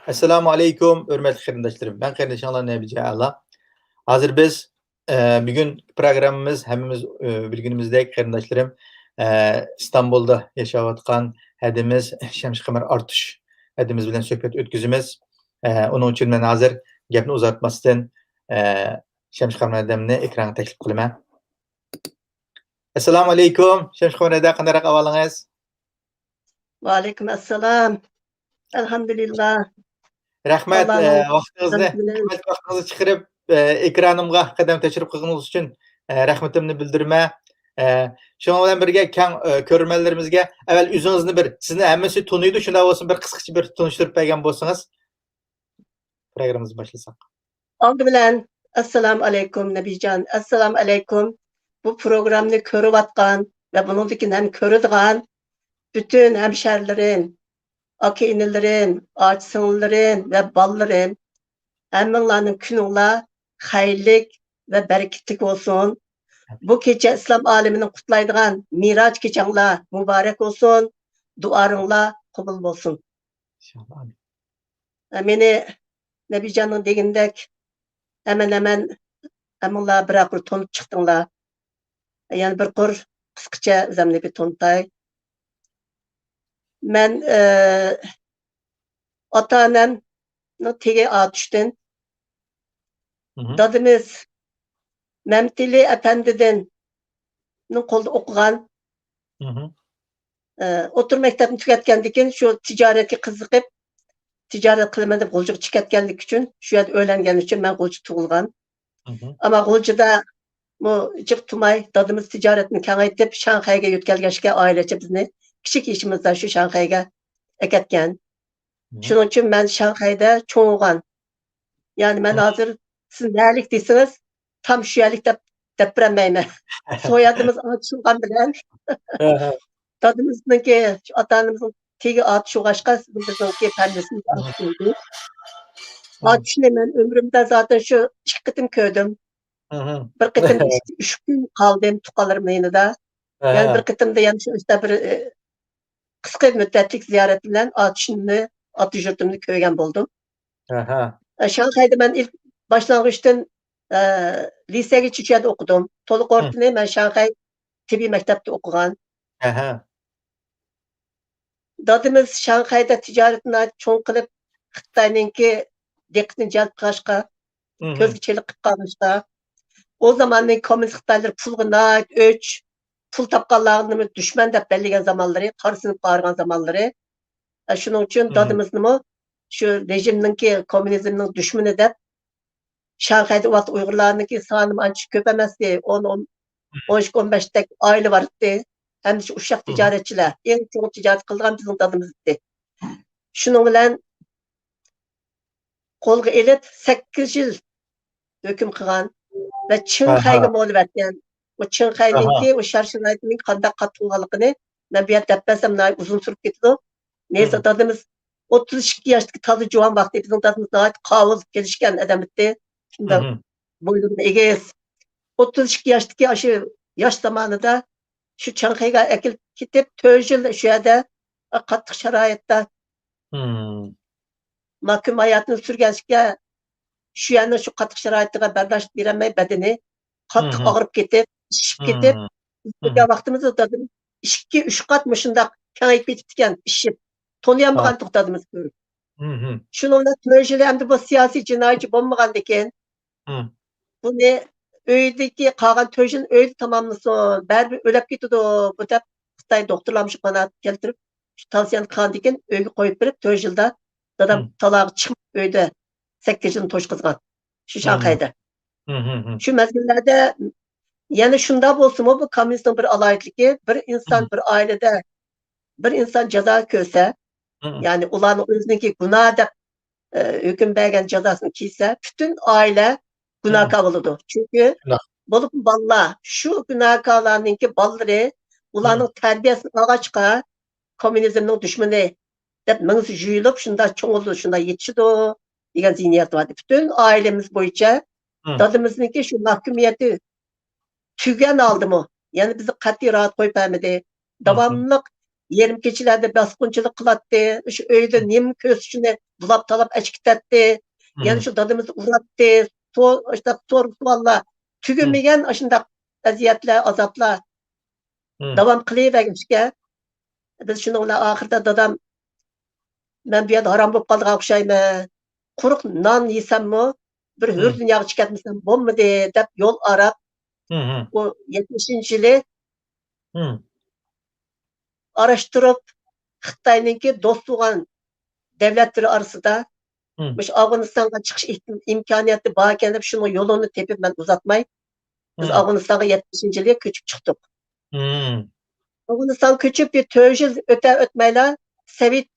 Assalamu alaykum, hörmətli xidmətçilərim. Mən xidmətçilərim Nəbici Əla. Hazır biz bugün proqramımız həmmimiz bilginizdək xidmətçilərim İstanbulda yaşayatqan hədimiz Şəmsi Qəmər Artış hədimiz bilan söhbət ötküzümüz. Onun üçün mən hazır gəpni uzatmasdan Şəmsi Qəmər hədimni ekrana təklif qılıman. Assalamu alaykum, Şəmsi Qəmər hədə qandayraq ahvalınız? Ve aleyküm esselam. Elhamdülillah. Rəhmət Allah'ın vaxtınızı çıxırıb ekranımğa qədəm təşrif qılğınız üçün rəhmətimni bildirmə. Şunun bilan birgə kən görürmənlərimizə əvvəl üzünüzü sizni həmmisi tanıydı, şunda olsun bir qısqaça bir tanışdırıb bəyan bolsanız proqramımızı başlasaq. Oldu bilen. Esselamu aleyküm Nebican. Esselamu aleyküm. Bu programını körüp atkan ve bununkinden hem körüdüğün bütün hemşerilerin, akinilerin, ağaçsınların ve balların hemmenlerin gününle hayırlık ve bereketlik olsun. Bu gece İslam aleminin kutlaydığın Miraç gecengla mübarek olsun. Duarınla kabul olsun. İnşallah. Meni Nebican'ın degindek hemen bir akır tonup çıktınlar. Yani bir kur kısaca zemli bir tonutay. Ben ata-anam tege atıştın. Dadımız Memtili Efendi'den kolda okugan. Otur mektebini tüketkendikin şu ticareti kızıkıp ticaret kılmadım golcuk çıketkenlik için şu yerde öğrengen için ben golcu tuğulgan. Ama golcuda bu cık tumay dadımız ticaretini kengaytip Şanghay'a yutkelgeçke ailece bizni küçük işimizden şu Şanghay'a eketken. Şunun için ben Şanghay'da çoğulgan. Yani ben hazır siz nelik deysiniz tam şu yerlik depremeyme. Soyadımız açılgan bilen. Dadımızdaki atanımızın tegi atışu başka bizimki pembesini atışıydı. Atışını ben ömrümde zaten şu iki kıtım köydüm. Bir kıtım üç gün kaldım tukalarımın yanında. Yani bir kıtım da yani işte bir kısa müddetlik ziyaret bilen atışını atış yurtumunu köygen buldum. Şanghay'da ben ilk başlangıçtan liseye Çiçe'de okudum. Toluk ortunu ben Şanghay Tibi Mektep'te okugan. Dadımız Şanghay'da ticaretini çoğun kılıp Xitay'nınki dikkatini celp kılışka, gözgüçelik kılışka. O zamanın komünist Xitaylar pulgına, öç, pul tapkallarını düşman dep belligen zamanları, karısınıp bağırgan zamanları. Şunun için dadımızını şu rejimninki komünizmnin düşmanı dep Şanghay'da vat Uygurlarınki sanım ançı köp emesdi. 10-15 tek aile vardı. Hem de uşak ticaretçiler. En çok ticaret kılgan bizim dadımızdı. Şunun bilen kolga elip 8 yıl hüküm kılgan ve Çinhay'ga moğlu verken o Çinhay'ninki o şarşınaytının kandak katılgalıkını ben bir yer depmesem uzun sürüp gitti. Neyse dadımız 32 yaştaki tadı cuvan vakti bizim dadımız daha kavul gelişken edemetti. Şimdi boylumda egeyiz. 32 yaştaki aşı yaş zamanında şu Çankaya'ya ekilip gidip 4 yıl şu yerde katlık şarayette mahkum hayatını sürgenlikte şu yana şu katlık şarayette berdaş veremey bedeni katlık ağırıp gidip şişip gidip bir vaktimiz otadım 2-3 kat mışında kengayıp bitipken işip tonuyamagan toktadımız görüp. Şununla tümörjeli hem de bu siyasi cinayetçi bulmagan deken bu ne öydeki kalan töyjün öyle tamamlısın. Bәрбір ölep gidiyordu. Bu da Xitay doktorlamış bana keltirip şu tavsiyen kan deken öyge koyup berip 4 yılda dadam talağı çıkıp öyde 8 yılını toşkızgan. Şu Şanghay'da. Şu mezgillerde yani şunda bolsun bu komünistin bir alayetliği bir insan bir ailede bir insan ceza köse yani ulanın özündeki günah da hüküm bergen cezasını kiyse bütün aile günah kavuludu. Çünkü bolup balla şu günah kavlarınki balları ulanın terbiyesini ağaçka komünizmnin düşmanı dep mыңсы juyulup şunda çoğuldu şunda yetişdi degan zihniyet vardı. Bütün ailemiz boyunca dadımıznınki şu mahkumiyeti tügen aldı mı? Yani bizi kat'i rahat koyup vermedi. Davamlılık yerim keçilerde basqınçılık kılattı. Şu öyde nem kösüşüne bulap talap eşkitatti. Yani şu dadımız uğrattı. İşte valla tügünmegen aşında eziyetler, azaplar devam kılıvermişke. Biz şununla ahirde dadam ben bir haram bolup kaldığa okşayma. Quruq nan yesemmi bir hür dünyaga çıkatmasam bolmadi dep yol arap o 70. yılı araştırıp Xitayninki dost tuğan devletleri arasında Müş Afganistan'a çıkış imkaniyeti bar ekan dep şunun yolunu tepip ben uzatmay. Biz Afganistan'a 70. yılı köçüp çıktık. Afganistan köçüp bir 4 yıl ötmeyla Sovet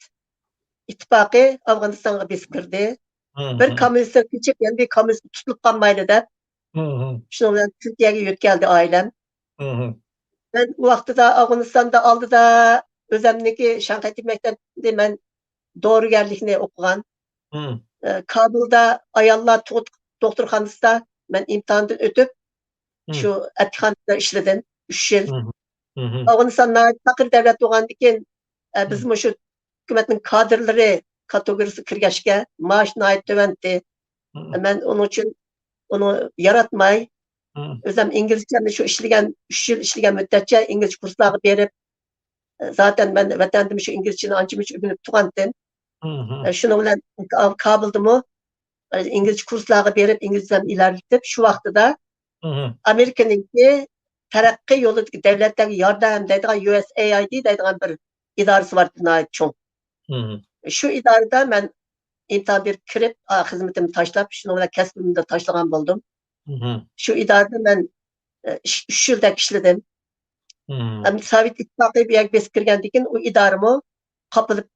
İttifakı Afganistan'a biz kirdi. Bir komünistler köçüp yani bir komünist tutulup kalmaylı dep şunun bilen Türkiye'ye yötkeldi ailem. Ben o vaqtida Afganistan'da aldı da özemdeki Şanxay Mektebi'nde ben doğrugerlikini okugan. Kabulda ayallar doktorxanasida ben imtihandan ötüp şu etixanada işledim 3 yıl. Afganistan'da fakir devlet olgandan keyin biz şu hükümetin kadrları kategorisi kirgeçke maaş nayet tövendi. Ben onun için onu yaratmay özüm İngilizcemni şu işlegen 3 yıl işlegen müddetçe İngilizce kursları berip zaten ben vatandım şu İngilizceni ançımıç öğrenip tuğandım. Şunu bilen Kabul'da İngilizce kursları berip İngilizcemni ilerletip şu vaqtida Amerika'nınki terakki yoludaki devletlerge yardam deydigan USAID deydigan bir idaresi var nayet çoğ. Şu idarada ben imtihan bir kirip hizmetimi taşlap şunu bilen kasbimni de taşlagan boldum. Şu idarada ben 3 yılda işledim. Sovet İttifakı bir yer bes kirgendan keyin o idarımı kapılıp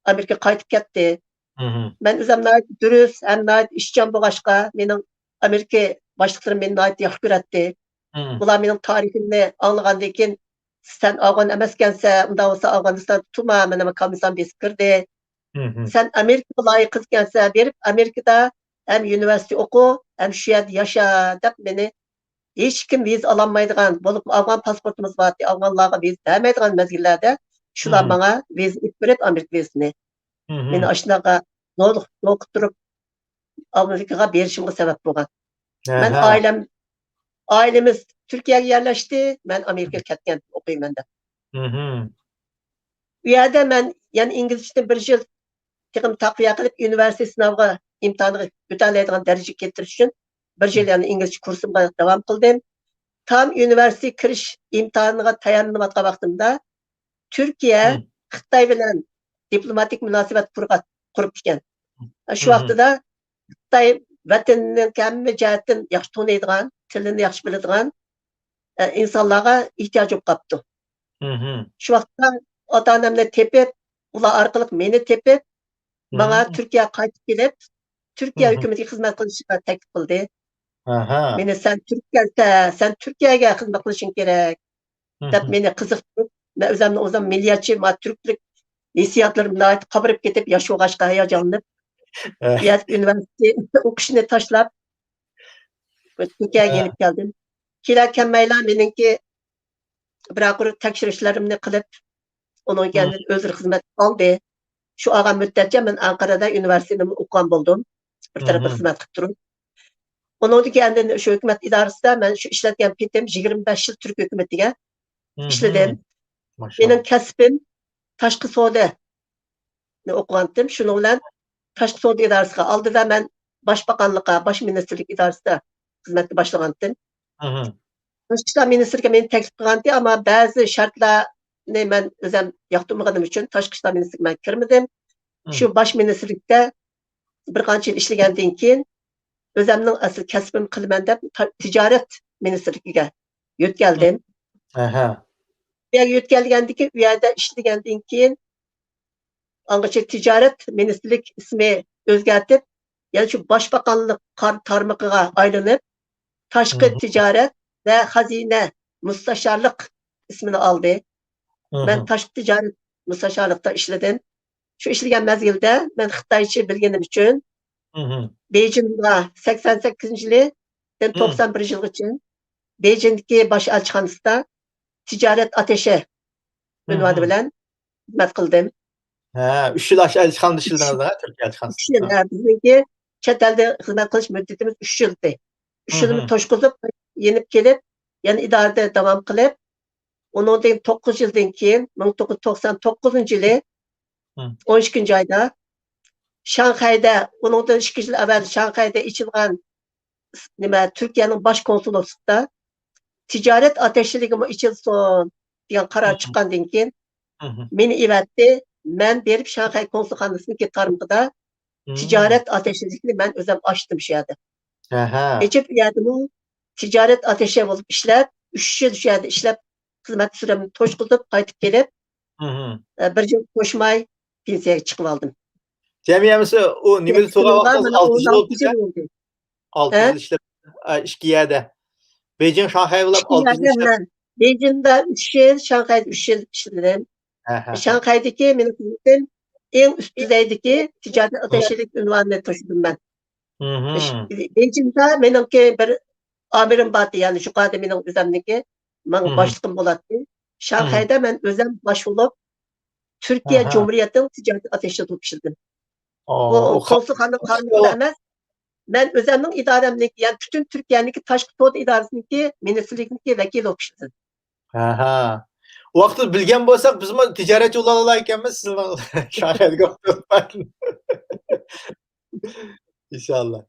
Amerika qaytıp ketdi. Ben özüm nayet dürüst, hem nayet işçam boğaşqa, mening Amerika başlıklarım meni nayet yaxşı göretdi. Bular mening tariximni anlagandan keyin sen Afgan emaskansa, unda bolsa Afganistan tutma, meni komisyon bes kirdi. Sen Amerika layık kızkensa berip Amerikada hem üniversite oku, hem şu yerda yaşa dep meni hiç kim viz alanmaydigan bolup Afgan pasportumuz var, Afganlarga viz bermeydigan mezgillerde şular bana viz ip berip Amerika vizini. Meni aşınaqa okuturup Amerikaga berişimge sebep bolgan. Ben ailemiz Türkiye'ye yerleşti, ben Amerika'ya ketken okuyman dep. Bu yerda men yani İngilizce'de bir yıl tekim takviye qilib üniversite sınavına imtihanı ötələydigan dərəcə keltiriş üçün bir yıl yani İngilizce kursumga devam qildim. Tam üniversite kiriş imtihanıga tayyorlanayotgan vaqtimda Türkiye Xitoy bilan diplomatik munosabat qurib ekan. Şu vaqtida Xitoy vatanning hamma jihatdan yaxshi taniydigan, tilini yaxshi biladigan insonlarga ehtiyoj bo'lib qolibdi. Şu vaqtda ota-onamni tepib, ular orqali meni tepib, bana Türkiye qaytib kelib, Türkiye hükümetiga xizmat qilishga taklif qildi. Meni sen Türkiye'ga xizmat qilishing kerak deb meni qiziqtirib, men o'zimni o'zim milliyatchi, ma turklik hissiyotlarimni aytib qabrib ketib yashog'ashga hayajonlanib, üniversite o'qishni tashlab Türkiye'ga kelib keldim. Kelganmayla meningki biroq tekshirishlarimni qilib, onun kendini özür hizmet aldı. Şu ağam müddetçe ben Ankara'da üniversitemi okuyan buldum. Bir tarafa hizmet qilib turib. Onun kendini şu hükümet idaresinde ben şu işletken pitim 25 yıl Türk hükümetiga işledim. Benim kasbim tashqi savdo okugandim. Şunu bilan tashqi savdo idarasiga aldı da ben Başbakanlığa, Baş Ministerlik idaresinde hizmetni başlagandim. Tashqi ishlar ministriga meni taklif qilgandi, ama bazı şartlarni men o'zim yoqtirmaganim uchun tashqi ishlar ministriga men kirmadim. Şu Baş Ministerlikda bir qancha yil ishlagandan keyin o'zimning asl kasbim qilaman deb tijorat ministrligiga yetkeldim. Bu yerga yetkelgandan keyin, bu yerda ishlagandan keyin angacha tijorat ministrlik ismi o'zgartib, yani şu Başbakanlık tarmog'iga aylanib, tashqi tijorat ve hazine müsteşarlık ismini aldı. Ben tashqi tijorat müsteşarlıkta işledim. Şu işleyen mezgilde ben Xitoycha bilgenim için Beijing'da 88 yıldan 91 yıl için Beijing'deki baş elçixanasida ticaret ateşi ünvanı bilen hizmet kıldım. Ha, 3 yıl aşağı elçixanada işlediniz da, Türkiye 3 elçixanasında. yıl bizimki chet elde hizmet kılış müddetimiz 3 yıldı. 3 yılımı toşkuzup yenip gelip yani idarede devam kılıp onun 9 yıldan keyin 1999 yılı 12 ayda Şanghay'da onundan 2 yıl evvel Şanghay'da içilgan Türkiye'nin baş konsolosluğunda ticaret ateşçiliğimi içilsin diyen karar çıkkandan keyin meni ivetdi. Ben berip Şanghay konsolosluğunun tarmağında ticaret ateşçiliğini ben özüm açtım şu yerde. Geçip yerdim ticaret ateşe olup işlep 3 yıl şu yerde işlep hizmet süremi toşkuzup qaytıp gelip bir yıl koşmay pensiyaya çıkıp aldım. Cemiyemisi o nimeli soğuğa vaxtınız 6 yıl oldu. 6 yıl işlep 2 yerde. Beijing, Şanghay olap 6 yıl işlep. Beijing'de 3 yıl, Şanghay'da 3 yıl işledim. Şanghay'daki benim en üst düzeydeki ticaret ateşçilik ünvanını taşıdım ben. Beijing'de benimki bir amirim vardı yani şu kadar benim üzerindeki benim başlığım oladı. Şanghay'da ben özüm baş olup Türkiye Cumhuriyeti'nin ticaret ateşçiliği tutuşturdum. O konsolosluğun tarımında emez. Ben özümün idaremdeki yani bütün Türkiye'deki Taşkı Toğut idaresindeki ministerlikindeki vekil okuştum. O vaqtda bilgan bo'lsak, biz ham tijoratchi bo'la ekanmiz, sizni Shanghayga o'tmaydi. İnşallah.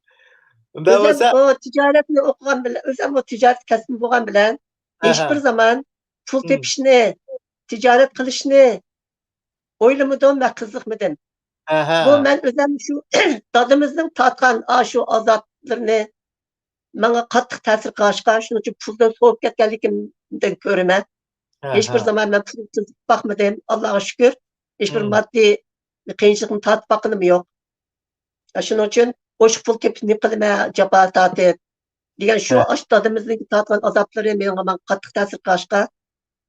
Unda bo'lsa, o ticaretni o'qigan bilan, o'zim o ticaret kasbi bo'lgan bilan hech bir zaman pul tepishni, ticaret qilishni o'ylamadim va qiziqmadim. Bu men o'zim shu dadimizning tatgan shu azoblarini menga qattiq ta'sir qilishgan, shuning uchun puldan so'rab ketganligimdan ko'raman. Hech bir zaman men pul tizib bakmadım. Allohga shukr. Hech bir moddiy qiyinchilikni tatib bakmadim yo'q. Shuning uchun o'sha pul tepib ne qilma, jafo tatib degan shu dadimizning tatgan azoblari menga qattiq ta'sir qilishgan.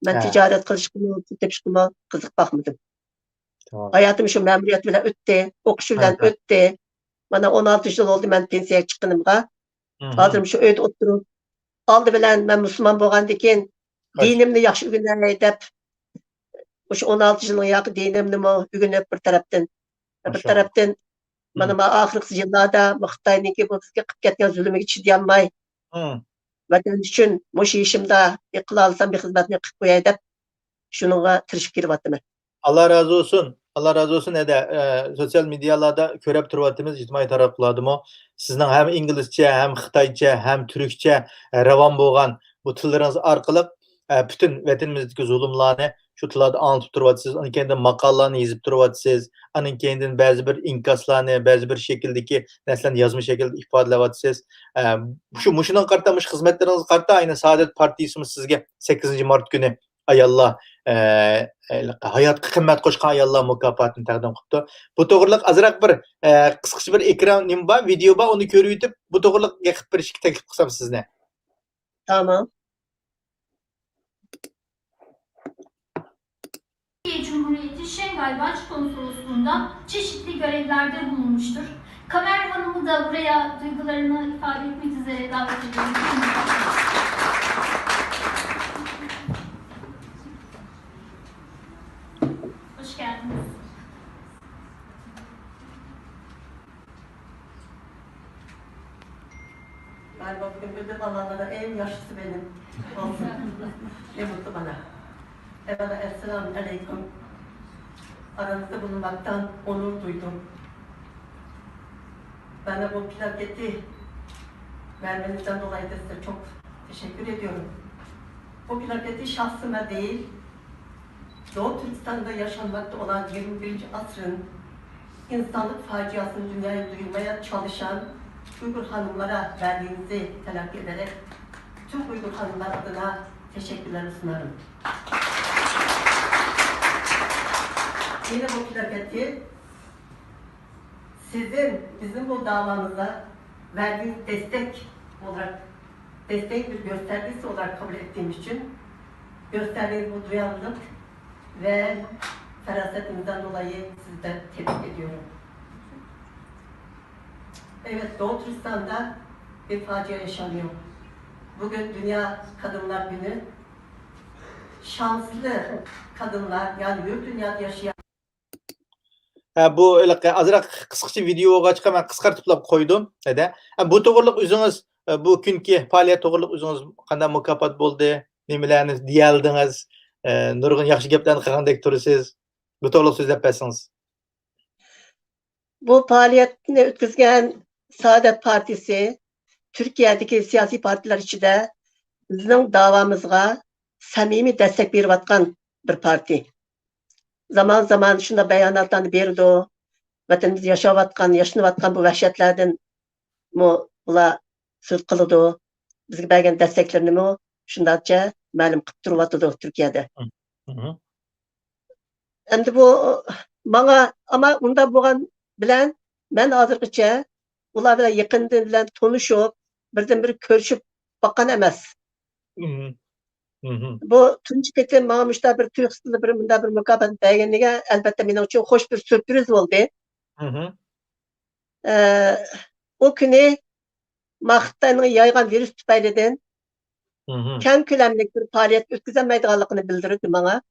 Men tijorat qilishga, pul tepishga qiziq bakmadim. Hayatım şu memuriyet bilen öttü, okuş bilen öttü. Bana 16 yıl oldu ben pensiyaya çıktığımda. Hazırım şu öyde oturup, aldı bilen ben Müslüman bolgandikin dinimni yaxşı ügünleyip dep, şu 16 yılın yakı dinimni ügünleyip bir taraftan. Bir taraftan bana ahirki yıllarda Xitay'niki bu bizge qıp ketken zulümü çidyalmay. Vatan üçün muş işimde qıla alsam bir hizmetini qıp koyay dep, şununla tirişip kirip Allah razı olsun. Allah razı olsun. Sosyal medyalarda körep turvatımız ictimai taraflarımı sizden hem İngilizce, hem Xitayca, hem Türkçe revan bolgan bu tilleriniz arkalık bütün vatanımızdaki zulümlerini şu tillarda anlatıp turvatsınız. Onun kendine makallarını yazıp turvatsınız. Onun kendine bazı bir inkaslarını, bazı bir şekildeki neslen yazmış şekilde ifadelevatsınız. Muşundan kartamış hizmetleriniz karta aynı Saadet Partiyasımız sizge 8. Mart günü ayallah hayatga qimmat qo'shgan ayollar mukofotini taqdim qilibdi. Bu to'g'riliq azroq bir qisqacha bir ekran nima bor, video bor, uni ko'rib yetib, bu to'g'riliq gapirib berishga taklif qilsam sizni. Tamam. Türkiye Cumhuriyeti Şanghay Başkonsolosluğu'nda çeşitli görevlerde bulunmuştur. Kamer Hanım'ı da buraya duygularını ifade etmek üzere davet ediyorum. Hoş geldiniz. Galiba bugün ödül alanlara en yaşlısı benim. Olsun. Ne mutlu bana. Evvela Esselamu Aleyküm. Aranızda bulunmaktan onur duydum. Bana bu plaketi vermenizden dolayı da size çok teşekkür ediyorum. Bu plaketi şahsıma değil, Doğu Türkistan'da yaşanmakta olan 21. asrın insanlık faciasını dünyaya duyurmaya çalışan Uygur hanımlara verdiğinizi telakki ederek tüm Uygur hanımlar adına teşekkürler sunarım. Yine bu plaketi sizin bizim bu davamıza verdiğiniz destek olarak, desteğin bir göstergesi olarak kabul ettiğim için gösterdiğiniz bu duyarlılık ve ferasetimizden dolayı sizi de tebrik ediyorum. Evet, Doğu Türkistan'da bir facia yaşanıyor. Bugün Dünya Kadınlar Günü. şanslı kadınlar, yani yurt dünyada yaşayan Bu öyle azırak kıskıcı videoga çıkan ben kıskartıp koydum. Bu to'g'riliq o'zingiz bu kunki faoliyat to'g'riliq o'zingiz qanday mukofot bo'ldi? Nimalarni deyaldingiz? Nurg'un yaxshi gaplarni qilgandek tursiz. Bu to'g'riliq so'zlab bersangiz. Bu faaliyetini ötküzgen Saadet Partisi, Türkiye'deki siyasi partiler içinde bizning davamızga samimi destek beriyotgan bir parti. Zaman zaman şunda beyanatlarını berdi. Vatanımızda yaşanayotgan bu vahşetlerden ular söz kılıdı. Bizge bergen desteklerini şundaça ma'lum qilib turyapti Türkiye'de. Endi bu bana ama unda bo'lgan bilan men hozirgacha ular bilan yaqindan bilan tanishib, birdan bir ko'rishib bakkan emas. Bu tunji ketim bana müşta bir Türk tilida bir bunda bir mukofot berganiga albatta mening uchun xo'sh bir sürpriz bo'ldi. O kuni Xitoyning yaygan virus tufaylidan keng ko'lamli bir faoliyat o'tkazolmaydiganligini bildirdi bana.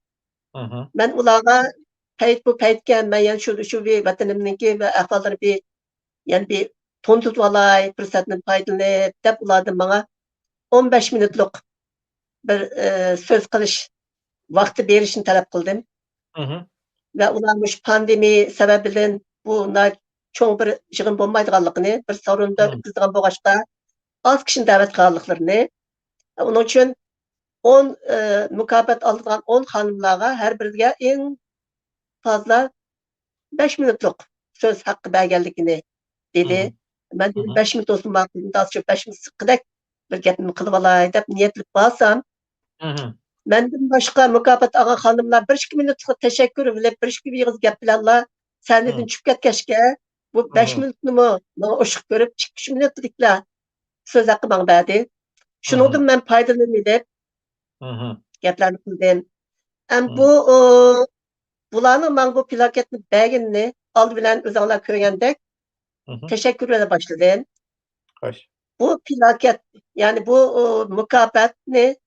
Ben ularga bu paytga men yani şu bir vatanimniki ve ahvalları bir to'ntib olay, fursatdan foydalanib deb ulardan bana 15 minutlik bir söz qilish vaqti berishini talab qildim. Ve ularmış pandemi sebebiyle bu çoğun bir yığın bo'lmaydiganligini, bir sorunda o'tkazadigan bo'lg'achqa az kishini da'vat qilganliklarini, onun için 10 mukofot olgan 10 xonimlarga har biriga eng fazla 5 minutlik söz haqqı berganligini dedi. Ben 5 minut olsun maqulda az çok 5 minut sıkkıdak bir gapni qilib olay deb niyetlik bo'lsam, menden başqa mukofot olgan xonimlar 1-2 minutlik teşekkür bilib, 1-2 yig'iz gap bilanlar sahnadan tushib ketgachga bu 5 minutni menga o'shiq ko'rib 2-3 minutliklar söz haqqı bana berdi. Şundan men foydalanib gaplarni qildim. Bu bularning men bu plaketni berganini oldi bilan o'zinglar ko'rgandek teşekkür ede başladım. Bu plaket yani bu mukofotni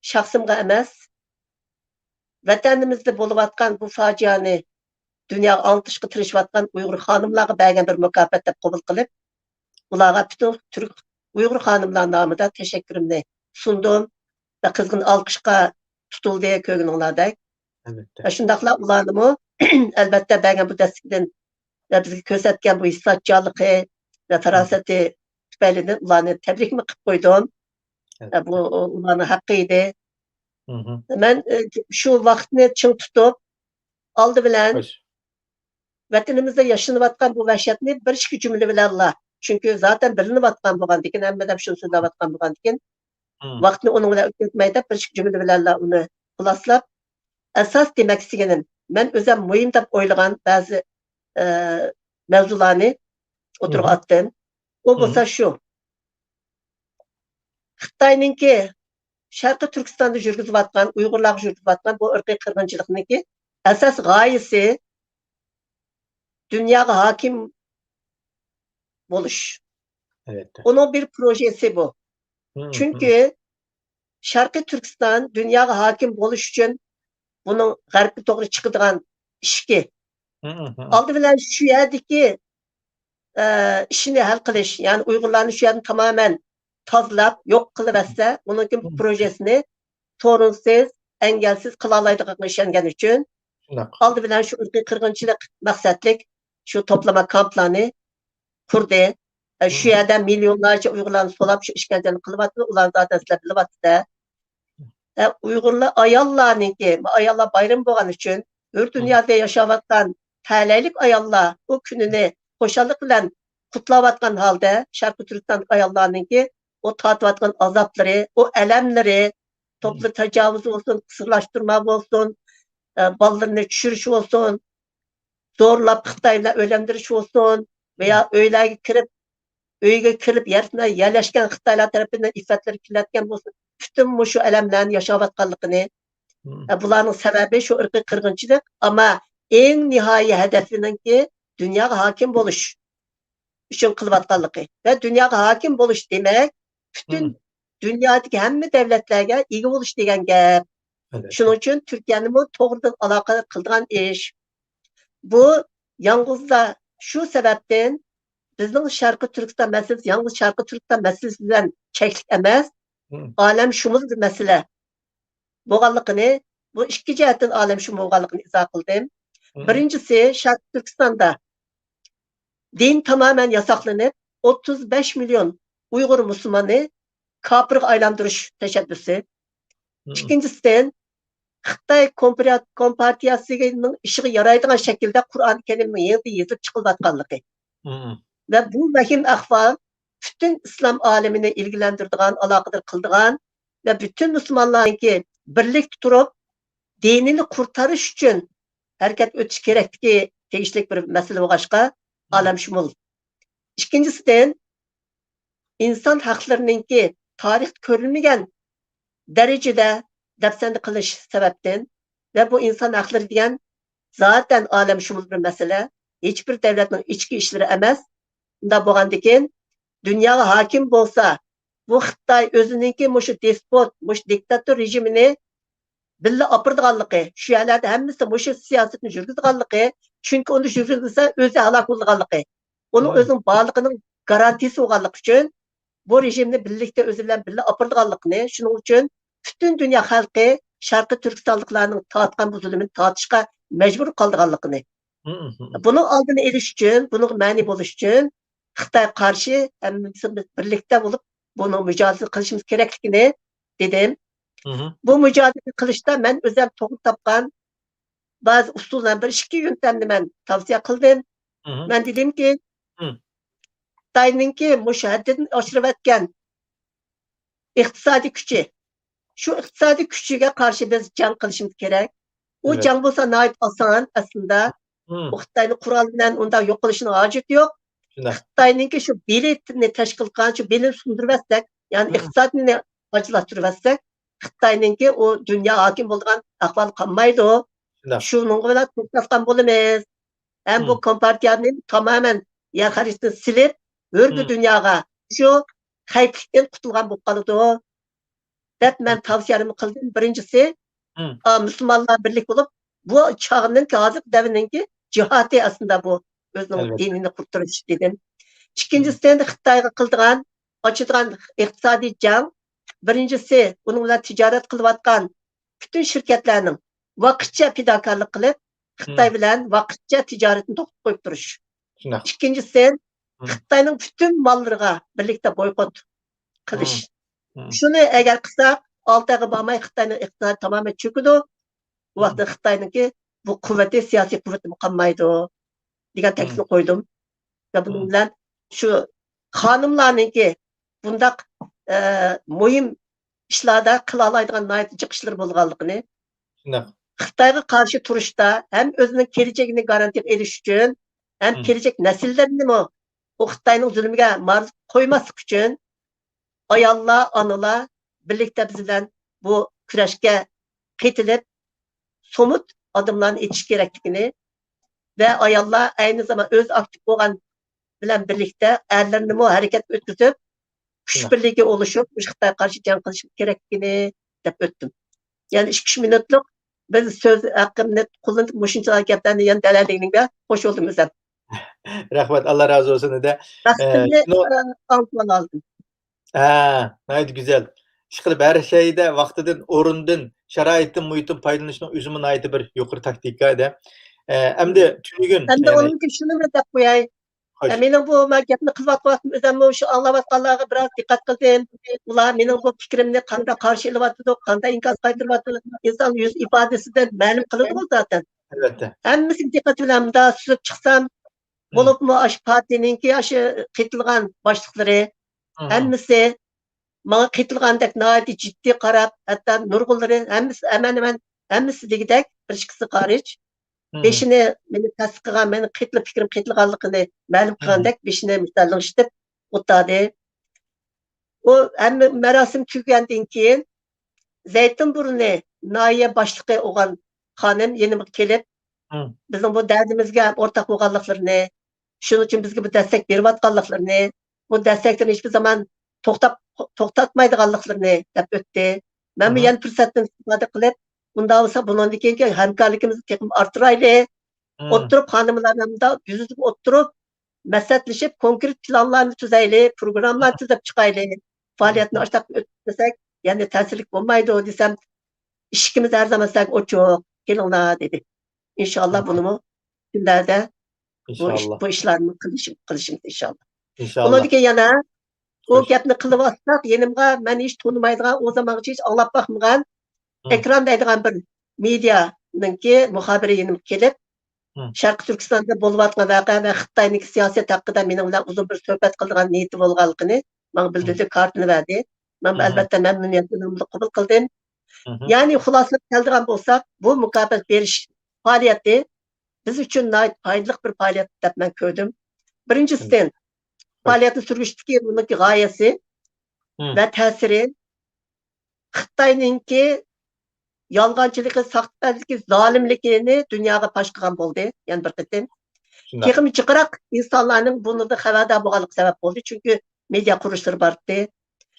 şahsımga emas, vatanimizda bo'layotgan bu fojiani dunyoga anglitishga tirishayotgan Uyg'ur xonimlarga bergan bir mukofot deb qabul qilib, ularga butun Türk Uyg'ur xonimlar nomida teşekkürümni sundum ve qizg'in olqishga tutildi ko'rganinglardek. Shundaqla ularni albatta bergan bu destekdan ve bizga ko'rsatgan bu hissatçılığı ve farosati tufaylidan ularni tabrikmi qilib qo'ydim. Bu ularning haqqi edi. Men shu vaqtni ching tutib, oldi bilan vatanimizda yashanayotgan bu vahshatni bir ikki jumla bilanlar. Çünkü zaten bilinayotgan bo'lgandan hammadan shuni so'zlayotgan bo'lgandan vaqtni uning bilan o'tkazmay deb bir ikki jumla bilanlar uni xuloslab, asas demak isteganim, men o'zim muhim deb o'ylagan ba'zi mavzularni o'tirg'a atdim. O bo'lsa shu. Xitoyninki Sharqiy Turkistonda yurgizayotgan, Uyg'urlarga yurgizayotgan bu irqiy qirg'inchilikniki asas g'oyasi dunyoga hokim bo'lish. Onun bir projesi bu. Çünkü Sharqiy Turkiston dunyoga hokim bo'lish uchun bunun g'arbga to'g'ri chiqadigan ishki. Oldi bilan shu yerdagi ishini hal qilish, yani Uyg'urlarni shu yerni tamamen tozalab, yo'q qilib etsa, onun projesini so'rinsiz, engelsiz qila oladiganligiga ishongan uchun oldi bilan shu irqiy qirg'inchilik maqsadlik shu to'plama kamplarni kurdi. Şu yerda milyonlarca Uyg'urlarni so'lab shu ishkenjani qilyapti. Ular zaten sizlar bilyapti-da. Uyg'urlar ayollarniki, ayollar bayram bo'lgan uchun bir dunyoda yashayotgan talaylik ayollar bu kunini xo'shallik bilan qutlayotgan holda Sharqiy Turkiston ayollarniki o tatıyotgan azaplari, o elemleri, toplu tecavüz olsun, kısırlaştırma olsun, ballarını düşürüş olsun, zorlap Xitayla ölemdiriş olsun veya öyle kirip yerine yerleşken Xitaylar tarafından iffetleri kirletken olsun. Bütün şu elemlerin yaşavatkanlıkını, buların sebebi şu ırkı kırgınçılık ama en nihai hedefinin ki dünyaya hakim buluş. Üçün kılvatkanlığı. Ve dünyaya hakim buluş demek, bütün dünyadaki hem devletlerine iyi buluş degen gap. Elbette. Şunun için Türkiye'nin bu doğrudan alakalı kıldıran iş. Bu yalnızda şu sebepten bizning Sharqi Turkiston meselesi, yalnız Sharqi Turkiston meselesi bilan cheklik emas, Hı. alem shumul bir mesele bo'lganligini, bu ikki jihatdan alem shumul bo'lganligini izoh qildim. Hı. Birinchisi, Sharqi Turkistonda din tamamen yasaklanıp 35 milyon Uygur Müslümanı kafirga aylantirish tashabbusi. Hı. İkincisinden Xitoy kompartiyasining ishiga yaraydigan shaklda Qur'on Karimning yangi yozib chiqilayotganligi Hı. ve bu vahim ahval bütün İslam alemini ilgilendirdiğin, alakadar kıldıgan ve bütün Müslümanlarınki birlik tutup dinini kurtarış için hareket ötüş gerektiği tegishlik bir mesele başka alem şumul. İkincisinden insan haklarınınki tarih görülmeyen derecede depsendi kılış sebepten ve bu insan hakları diyen zaten alem şumul bir mesele. Hiçbir devletin içki işleri emez. Da boğandikin dünyaya hakim bolsa bu Xitay özününki muşu despot, muşu diktatör rejimini billa apırdıganlıqı, şu yerlerde hemmisi muşu siyasetini жүрgüzganlıqı, çünkü onu жүрgüzse özü halak bolğanlıqı. Onun özünün bağlılığının garantisi olğanlık üçün bu rejimni birlikte özü bilen billa apırdıganlıqını, şunun üçün bütün dünya halkı Şarkı Türkistanlıklarının taatkan bu zulümünü taatışqa mecbur kaldığanlıqını. Hı. Hı. Bunun aldını eriş üçün, bunun mani boluş üçün Xitay karşı hemmimiz birlikte bulup bunu mücadele kılışımız gerektiğini dedim. Hı. Bu mücadele kılışta ben özel toğun tapkan bazı usuldan bir iki yöntemini ben tavsiye kıldım. Hı. Ben dedim ki Hı. Xitay'nınki müşahedini aşırı etken iktisadi gücü, şu iktisadi gücüge karşı biz can kılışımız gerek. O Evet. can bulsa nait asan aslında Hı. o Xitay'ın kural bilen onda yok kılışına hacet yok. Şunday. Xitay'ınki şu biletini teşkil kılan şu bilim sundurmazsak, yani iktisadını acılaştırmazsak, Xitay'ınki o dünya hakim bolğan ahval kalmaydı o. Şunday. Şunun bilen to'xtatgan bo'lamiz. Hem bu kompartiyanın tamamen yakarisini silip, ördü dünyaga şu kayıplıktan kutulgan bolup kalıdı o. Dep men tavsiyemi kıldım. Birincisi, Müslümanlar birlik olup, bu çağının ki hazır devininki cihati aslında bu. Özünün Elbette. dinini kurtarış dedim. İkincisinden de Xitayga kıldığan, açıdığan iktisadi can. Birincisi, bununla ticaret kılıvatkan bütün şirketlerinin vakitçe fidakarlık kılıp, Xitay bilen vakitçe ticaretini to'xtatib koyup duruş. Şunday. İkincisi, Xitayning bütün mallarına birlikte boykot kılış. Şunu eğer kısak, 6 ayga barmay Xitayning iqtisadi tamamen çöküdü. Bu vaqtda Xitayninki bu kuvveti, siyasi kuvveti kalmaydı. Degan teklif koydum. Ve bunun bilen şu hanımlarınki bundak mühim işlarda kıla alaydigan nayet çıkışları bolğanlığını, Şunday. Xitayga karşı turuşta hem özünün geleceğini garanti ediş üçün, hem gelecek nesillerini o Xitayning zulmüge maruz koymaslık üçün ayallar, analar birlikte bizimle bu küreşke ketilip somut adımlarını etiş gerektiğini ve ayallar aynı zamanda öz aktif olan bilen birlikte erlerini hareket ötküzüp güç birliği oluşup Xitayga karşı can kılış gerektiğini dep öttüm. Yani 2 minutluk biz söz hakkımını kullanıp muşunçalar gaplarını yan dələlligingə hoş oldum özüm. Rahmet, Allah razı olsun de. Rastımını antman aldım. Naydı güzel. İşqilip her şeyde vaktidan, orundan, şaraitin, muhitin paydalanışının üzümün aydı bir yukarı taktika de. Hem de tünügün. Hem de onun ki şunu bir de koyayım. Mening bu gapni qilyaptım özüm şu anlayatganlarga biraz dikkat qildim. Ular mening bu fikrimni qanday qarshi elyapti, qanday inkos qaytaryapti. İnsan yüz ifadesinden ma'lum qiladi bu zaten. Elbette. Hammasi dikkat bilan da süzüp chiqsam, bo'libmi ash partiyaninki aşı qitilgan boshliqlari hammasi menga qitilgandek nihoyat jiddiy qarab, hatto nurg'unlari hammasi degidek bir ikkisi xorij. Beşini meni tasdiq qilgan, meni fikrim qitilganligini ma'lum qilgandek beşini misallanishtirib o'tadi. O hamma marosim tugagandan keyin Zaytunburni noya boshlig'i bo'lgan xonim yana kelib, bizning bu dardimizga o'rtaq bo'lganliklarini, shuning uchun bizga bu destek berayotganliklarini, bu destekni hiçbir zaman to'xtatmaydiganliklarini deb o'tdi. Men bu yana fursatdan istifoda qilib, Bunda olsa bunun dikeyken hamkarlıkımızı tekim artıraylı. Oturup hanımlarımda yüzüzüp oturup mesletleşip konkret planlarını tüzeyli, programlar tüzep çıkaylı. Faaliyetini açtak ötmesek yani tesirlik olmaydı o desem işkimiz her zaman o çok gelin dedi. İnşallah bunu mu günlerde İnşallah. bu işlerini kılışım inşallah. Bunu İnşallah. dike yana o Hoş. gapni qılıp atsak yenimga men hiç tanımaydigan o zaman hiç anlap bakmagan ekran deydigan bir medianınki muhabiri yenim kelip Şarkı Türkistan'da boluvatgan vaqa ve Xitayning siyaset hakkında mening bilan uzun bir sohbet qildigan niyeti bo'lganligini men bildirdi, kartını verdi. Men albatta memnuniyat bilan qabul qildim. Yani xulosalab keldigan bo'lsak, bu mukofot berish faoliyati biz uchun foydali bir faoliyat deb men ko'rdim. Birinchisidan faoliyatni surgishdagi buning g'oyasi va ta'siri Xitoyninki yolg'onchiligi, saxtalikligi, zolimligini dunyoga pash qilgan bo'ldi. Yani bir qitim. Texim chiqroq insonlarning bundan xabardor bo'lganligi sabab bo'ldi. Chunki media qurishlari bordi.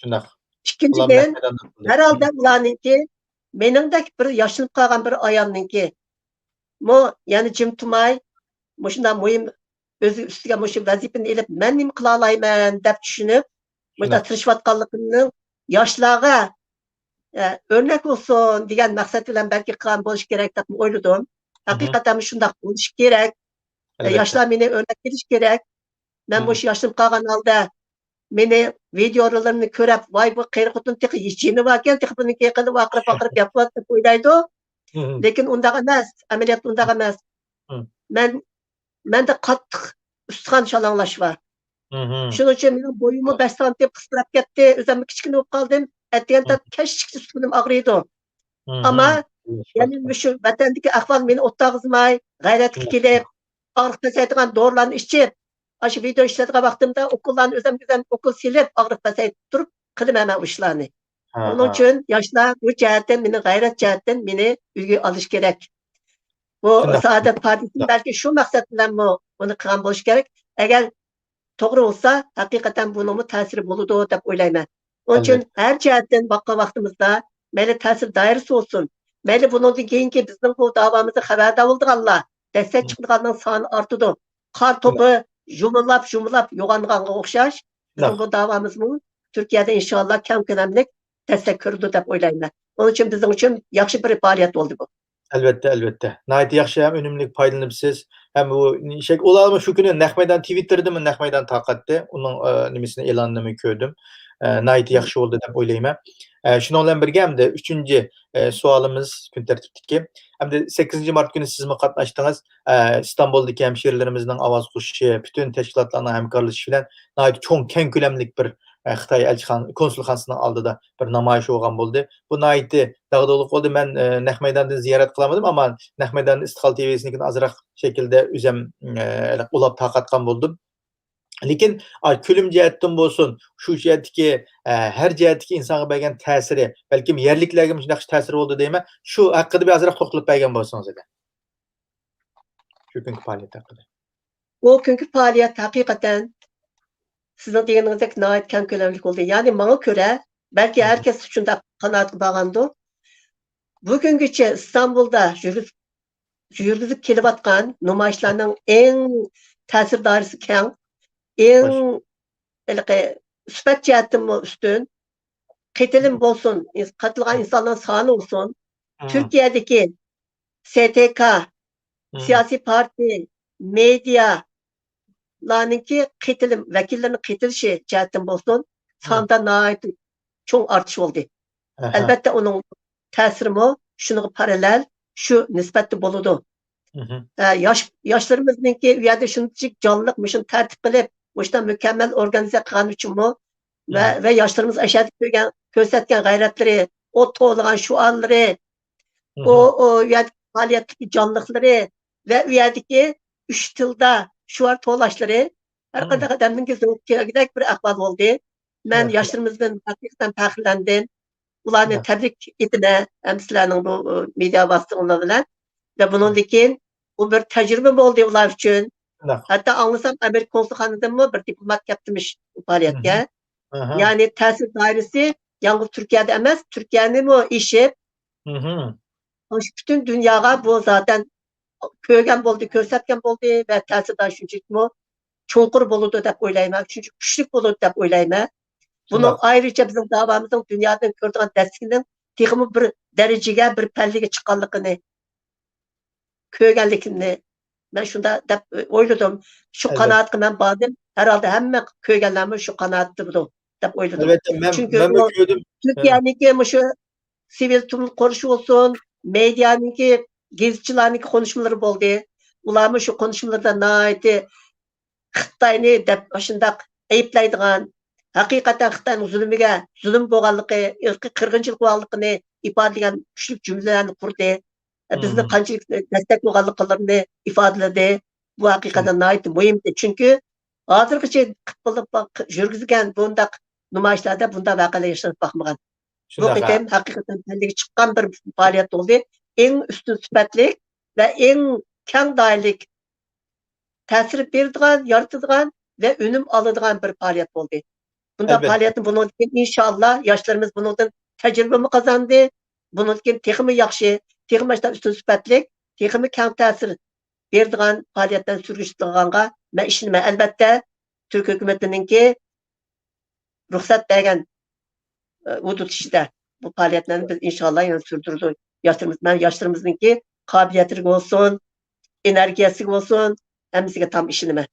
Shundoq. Ikkinchidan, herhalde ularninki meningdek bir yashinib qolgan bir ayolninki yani jim turmay, shunday muhim o'zi ustiga shu vazifani ilib men nima qila olayman deb tushunib, bunda tirishayotganligining yoshlarga örnek olsun degan maqsad bilan belki qilgan bo'lish kerak deb o'yladim. Haqiqatan shunday bo'lish kerak. Yoshlar meni örnek kelish kerak. Men bu yoshim qolgan holda meni videolarimni ko'rib, voy bu qiyriqutun tiqi yechini bor ekan, tiqi buni qilib aqirib yapyapti deb o'ylaydi. Lekin undaq emas, amaliyot undaq emas. Menda qattiq ustixon shalanglash bor. Shuning uchun mening bo'yimni 5 santim qisqarib ketdi, o'zimni kichkina bo'lib qoldim. Atganda kashchikcha ustixonim og'riydi. Ammo yani shu vatandagi ahvol meni o'tag'izmay, g'ayratga kelib, og'riq pasaydigan dorilarni ichib, shu video ishlatgan vaqtimda okullarni o'zim okul silib, og'riq pasayib turib qilaman bu ishlarni. Onun uchun yoshlar bu jihatdan meni g'ayrat jihatdan meni uyga olish kerak. Bu Saadet Partisi belki şu maqsad bilan buni qilgan bo'lish kerak. Agar to'g'ri bo'lsa, haqiqatan buningmi ta'siri bo'ladi deb o'ylayman. Onun uchun har jihatdan boqqan vaqtimizda mayli ta'sir doirasi bo'lsin, mayli bundan keyingi bizning bu davomizni xabardor bo'lganlar, dastlab chiqadiganning soni ortadi. Qor to'pi jumlab yo'g'onganga o'xshash bizning bu davomizmi Turkiyada inshaalloh kam ko'lamlik destek ko'rdi deb o'ylayman. Onun uchun bizning uchun yaxshi bir faoliyat bo'ldi bu. Albatta. Nayt yaxshi ham unumli foydalanibsiz. Hem bu olarmi shu kuni Naqmaydan Twitter'dimi Naqmaydan tarqatdi. Uning nimasini e'lonini ko'rdim. Nayt yaxshi bo'ldi deb o'ylayman. Shundan bilan birga hamda 3-chi savolimiz kun tartibidagi. Hamda 8-mart kuni siz mi qatnashdingiz? İstanbul'dagi hemşerilerimizning ovoz qo'shishi, bütün tashkilotlarning hamkorlashishi bilan nayt cho'ng keng ko'lamlik bir Xitoy elchixon konsulxonasining oldida bir namoyish bo'lgan bo'ldi. Bu nayti dag'dug'lik bo'ldi. Men Naqmaydandan ziyorat qilamadim, ammo Naqmaydan Istiqlol TV'sinikini azroq shaklda o'zim ulab taqatgan bo'ldim. Lekin ko'lim jihatdan bo'lsin, shu jihatdagi har jihatdagi insonga bergan ta'siri, balkim yerliklarga shunday ta'sir bo'ldi deyman. Shu haqida bir azroq to'xtalib bergan bo'lsangiz edi. Shu kungi faoliyat haqida. O kungi faoliyat haqiqatan sizin deganingizek nəhayət kəm köləmlik oldu. Yani bana göre belki herkes şunda kanaat bağlandı. Bugünküçe İstanbul'da yürüzüp kelip atkan numayişlerinin en tesir dairesi keng, en süpet cihetim üstün, qetilim olsun, katılgan insanların sağlığı olsun, Türkiye'deki STK, siyasi parti, medya, larninki qetilim, vekillerin qetilishi jihatdan bo'lsin, sonda nihoyat cho'ng ortish bo'ldi. Albatta uning ta'sirimi shunga parallel shu nisbatda bo'ladi. Yoshlarimizningki u yerda shunchalik jonliq, shuni tartib qilib, shunda mukammal organizatsiya qilgan uchunmi va yoshlarimiz ashaddiy ko'rsatgan g'ayratlari, o to'g'lagan shuarlari, o yerdagi faoliyatdagi jonliqlari va u yerdagi 3 tilda shuar to'lashları har qanday odamning ko'zida bir ahvol bo'ldi. Men yoshlarimizni haqiqatan faxrlandim. Ularni tabrik etaman, ham sizlarning bu media vositalar bilan. Va bundan keyin bu bir tajriba bo'ldi ular uchun. Hatta anglasam Amerika konsulxonasidanmi bir diplomat ketdimish bu faoliyatga. Yani ta'sir doirasi yalnız Türkiye'de emas, Türkiye'ni ishib bütün dünyaya bu zaten kögen boldu, körsatken boldu ve təsirden şunçukmu çoğunqur boludu dep oylayma, çünkü güçlük boludu dep oylayma. Bunu Şundaq. ayrıca bizim davamızın dünyadan gördüğün dəstəkindən texmi bir dereceye, bir pəlliге çıqqanlığını, kögenlikini ben şunda dep oyladım. Şu Elbette. kanaatı ben bağdım. Herhalde hemen kögenlerimi şu kanaatı bu dep oyladım. Elbette Çünkü ben o gördüm. Türkiye'ninki şu sivil toplum konuşu olsun, medyanınki gezicilerninki konuşmaları oldu. Ularmı şu konuşmalarda naiti Xitayni dep başında ayıplaydigan, hakikaten Xitayning zulmiga zulm bo'lganligi, irqiy qirg'inchilik bo'lganligini ifodalagan kuchli jumlalarni qurdi. Bizni qanchalik destek bo'lganliklarini ifodaladi. Bu haqiqatan nihoyat muhimdi. Chunki hozirgacha yurgizgan bundaq namoyishlarda bunday voqealar yashirinib boqmagan. Bu Şundaq. qitim haqiqatan pəlliga chiqqan bir faoliyat bo'ldi. Eng ustun sifatli va eng keng doiralik ta'sir beradigan, yaratadigan ve önüm aladigan bir faaliyet oldu. Bunda Elbette. faaliyetin bunun için inşallah yaşlarımız bundan tecrübe mi kazandı? Bunun için texmi yaxşı, texmi üstün süpetlik, texmi keng ta'sir beradigan faaliyetten sürgüştürganga ben işinime elbette Türk hükümetininki ruhsat bergen hudut işide bu faaliyetlerini biz inşallah yani sürdürürüz. Yaşlarımızdaki kabiliyetli olsun, enerjisi olsun, hemsiga tam işinime.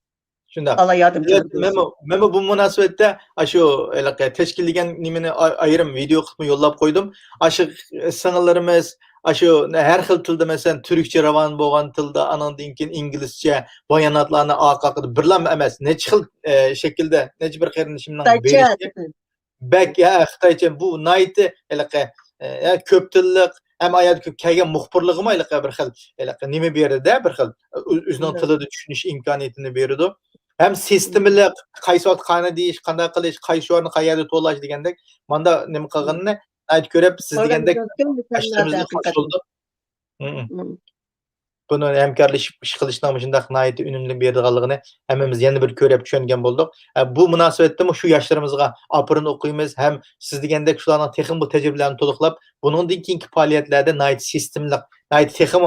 Şundaq. Allah yardımcı Evet, men bu münasebette aşu teşkilligen nimeni ayırım video kısmı yollap koydum. Aşı sınırlarımız aşu her xil tilde mesela Türkçe ravan bolgan tilde, anan dinkin İngilizce bayanatlarını aqaqıdı birlam emas. Neçe xil şekilde, neçe bir qerinişimden berişi. Bek ya Xitaycha bu nayti köp tillik hem ayat köp kelgen muxbirligimi bir xil nima berdi bir xil o'zining tilida tushunish imkoniyatini berdi. Hem sistemli qaysi vaqt qani deyish, qanday qilish, qaysi o'rni qayerda to'lash degandek manda nima qilganini aytib ko'rib siz degandek ashtimizga qo'shildi. Bunu hemkarlaşıp iş qilishning shunday nihoyat unumli berdiganligini hammamiz yana bir ko'rib tushungan bo'ldik. Bu munosabatda shu yoshlarimizga apirin o'qiymiz ham siz degandek shularning texnik bu tajribalarini to'liqlab buningdan keyingi faoliyatlarda nihoyat sistemli, nihoyat texnik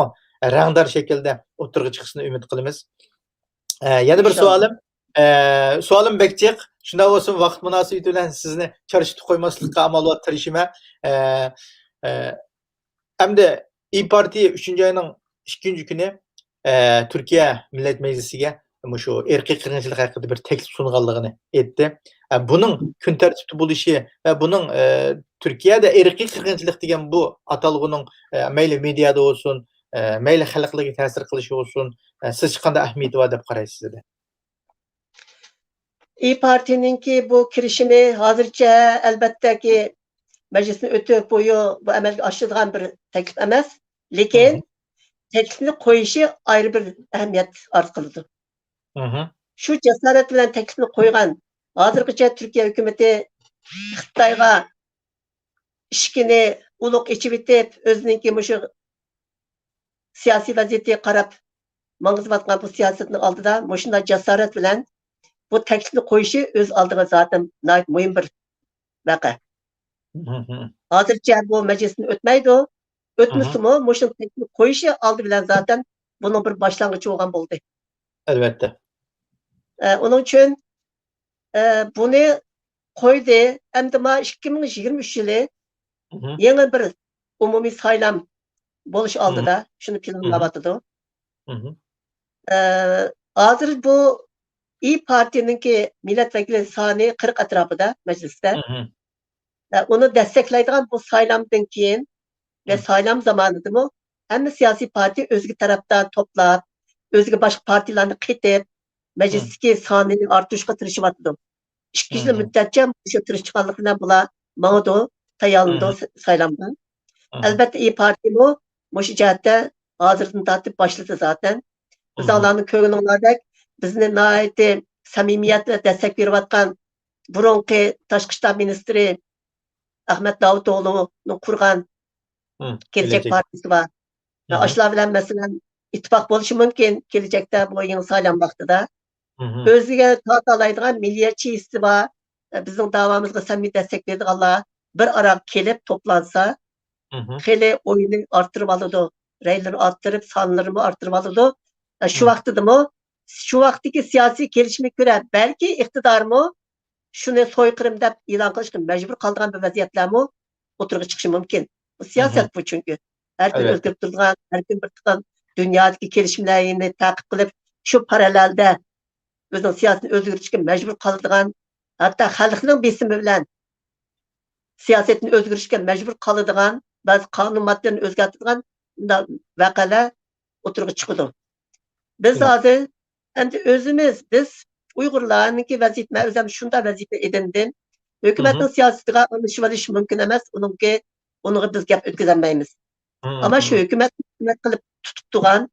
rangdor shaklda o'tirg'i chiqishini umid qilamiz. Yana bir savolim bekchiq. Shunday bo'lsin vaqt munosabati bilan sizni charchitib qo'ymaslikqa amaliyot tirishima. Hamda İYİ-Partiya 3. ayının 2. günü Türkiye Millet Meclisi'ne şu erkek qirg'inchilik haqida bir teklif sunganligini aytdi. Bunun kun tartibida bo'lishi ve bunun Türkiye'de erkek qirg'inchilik degan bu atalg'uning mayli mediada olsun, mayli xalqlarga ta'sir qilishi olsun, siz qanday ahamiyati bor deb qaraysiz dedi. İYİ Parti'ninki bu kirişimi hazırca elbette ki meclisin ötüp boyu bu amelga aşırılan bir teklif emas. Lekin teklifini koyuşu ayrı bir ehemmiyet arz kıldı. Şu cesaret bilen teklifini koygan hazırgıca Türkiye hükümeti Xitayga işkini uluk içip bitip özününki şu siyasi vaziyeti qarab mangızıp atkan bu siyasetini aldı da şunda cesaret bilen bu teklifini koyuşu öz aldığı zaten nayet mühim bir vaka. Hazırca bu meclisin ötmeydi o. Ötmüsü mü? Şunun teklifini koyuşu aldı bilen zaten bunun bir başlangıcı olan oldu. Elbette. Onun için bunu koydu. Hem de 2023 yılı yeni bir umumi saylam buluş aldı da. Şunu planladı. Hazır bu İYİ Parti'ninki milletvekili sani 40 etrafında mecliste. Onu destekleydiğin bu saylamdan keyin ve saylam zamanıdır mı? Hem de siyasi parti özgü taraftan toplap, özgü başka partilerini qitip, meclisteki sanini artışqa tirişivatdı. 2 yıl müddetçe bu tirişçikanlıkla bula mağdu, tayalındı saylamdan. Elbette İYİ Parti bu şu cihette hazırdan tartib başladı zaten. Biz Allah'ın köylülerindek bizni nihayeti samimiyetle destek verivatkan burunki Tashqi ishlar ministri Ahmet Davutoğlu'nun kurgan Gelecek Partisi var. Aşılar bilen mesela ittifak buluşu mümkün gelecekte bu yeni saylan vaxtıda. Özüge tahtalaydıgan milliyetçi hissi var. Bizim davamızga samimi destek verdik Allah bir ara kelip toplansa Hele oyunu arttırıp alıdı. Reyleri arttırıp, sanlarımı arttırıp alıdı. Şu vaxtıdır mı? Şu vaxtdaki siyasi gelişime göre belki iktidar mı şunu soykırım dep ilan qilishga mecbur qolgan bir vaziyatlar mı o'tirg'i chiqishi mumkin. Bu siyaset bu çünkü. Her gün Elbette. özgürlük turgan, her gün bir tutan dünyadaki gelişmelerini takip qilib, şu paralelde özünün siyasetini özgürtüşke mecbur qoladigan, hatta xalqning besimi bilan siyasetini özgürtüşke mecbur qoladigan, bazı qonun moddalarini o'zgartiradigan vaqalar o'tirg'i chiqadi. Biz Şuna. hozir endi özümüz, biz Uyg'urlarniki vazifa, o'zim shunda vazifa edindim. Hukumatning siyosatiga aralashib olish mumkin emas, uniga biz gap o'tkazolmaymiz. Ama şu hukumat qilib tutib turgan,